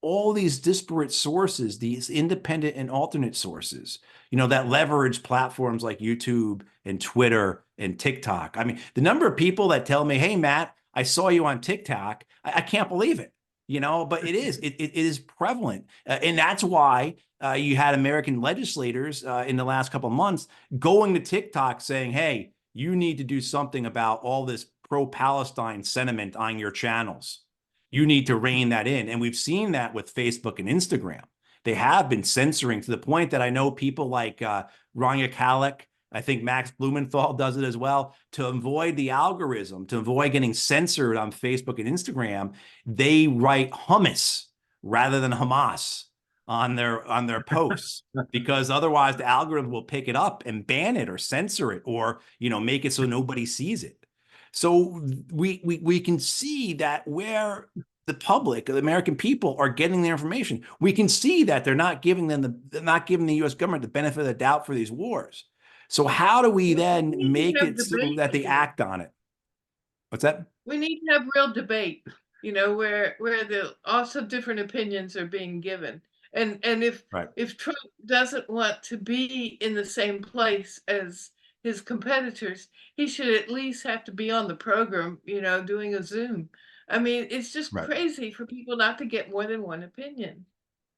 all these disparate sources, these independent and alternate sources, you know, that leverage platforms like YouTube and Twitter and TikTok. I mean, the number of people that tell me, hey, Matt, I saw you on TikTok. I can't believe it, you know, but it is prevalent. And that's why you had American legislators in the last couple of months going to TikTok saying, hey, you need to do something about all this pro-Palestine sentiment on your channels. You need to rein that in. And we've seen that with Facebook and Instagram. They have been censoring to the point that I know people like Rania Khalek, I think Max Blumenthal does it as well, to avoid the algorithm, to avoid getting censored on Facebook and Instagram. They write hummus rather than Hamas on their posts, because otherwise the algorithm will pick it up and ban it or censor it, or, you know, make it so nobody sees it. So we can see that where the public, the American people, are getting their information. We can see that they're not giving the U.S. government the benefit of the doubt for these wars. So how do we then make it so that they act on it? What's that? We need to have real debate, you know, where the also different opinions are being given. And if Trump doesn't want to be in the same place as his competitors, he should at least have to be on the program, you know, doing a Zoom. I mean, it's just crazy for people not to get more than one opinion.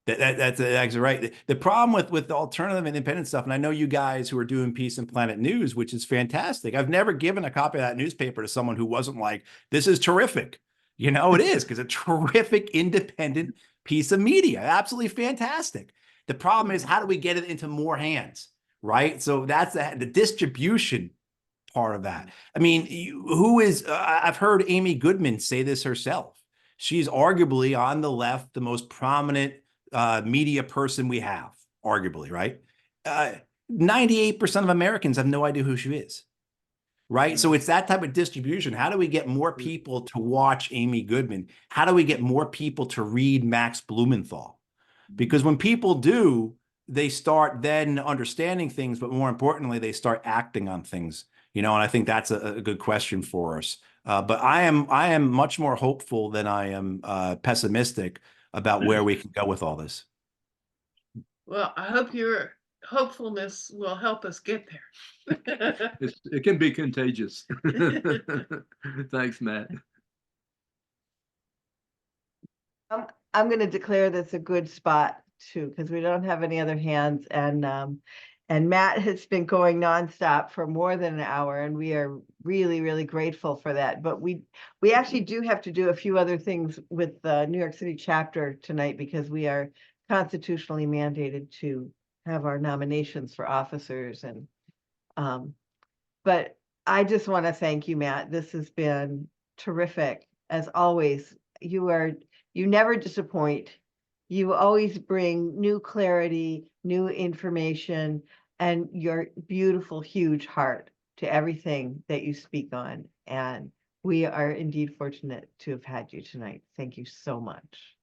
That's actually right. The problem with the alternative independent stuff, and I know you guys who are doing Peace and Planet News, which is fantastic. I've never given a copy of that newspaper to someone who wasn't like, this is terrific. You know, it is, because a terrific independent piece of media. Absolutely fantastic. The problem is, how do we get it into more hands? Right. So that's the distribution part of that. I mean, I've heard Amy Goodman say this herself. She's arguably on the left, the most prominent media person we have, arguably, right? 98% of Americans have no idea who she is. Right. So it's that type of distribution. How do we get more people to watch Amy Goodman? How do we get more people to read Max Blumenthal? Because when people do, they start then understanding things, but more importantly, they start acting on things, you know, and I think that's a good question for us. But I am much more hopeful than I am pessimistic about where we can go with all this. Well, I hope your hopefulness will help us get there. It can be contagious. Thanks, Matt. I'm going to declare this a good spot too, because we don't have any other hands, and And Matt has been going nonstop for more than an hour, and we are really, really grateful for that. But we actually do have to do a few other things with the New York City chapter tonight, because we are constitutionally mandated to have our nominations for officers. And but I just want to thank you, Matt. This has been terrific. As always, you never disappoint. You always bring new clarity, new information, and your beautiful, huge heart to everything that you speak on. And we are indeed fortunate to have had you tonight. Thank you so much.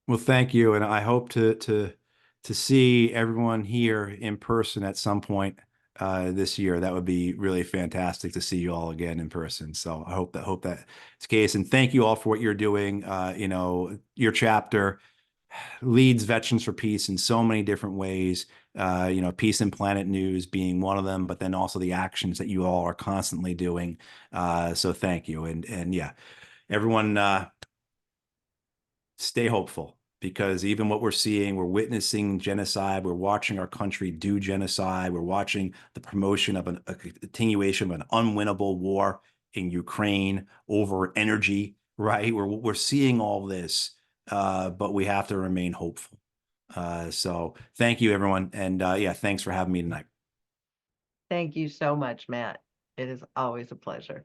Well, thank you. And I hope to see everyone here in person at some point this year. That would be really fantastic to see you all again in person. So I hope that's the case. And thank you all for what you're doing. You know, your chapter leads Veterans for Peace in so many different ways. You know, Peace and Planet News being one of them, but then also the actions that you all are constantly doing. So thank you. And yeah, everyone, stay hopeful, because even what we're seeing, we're witnessing genocide. We're watching our country do genocide. We're watching the promotion of a continuation of an unwinnable war in Ukraine over energy, right? We're seeing all this, but we have to remain hopeful. So thank you, everyone. And yeah, thanks for having me tonight. Thank you so much, Matt. It is always a pleasure.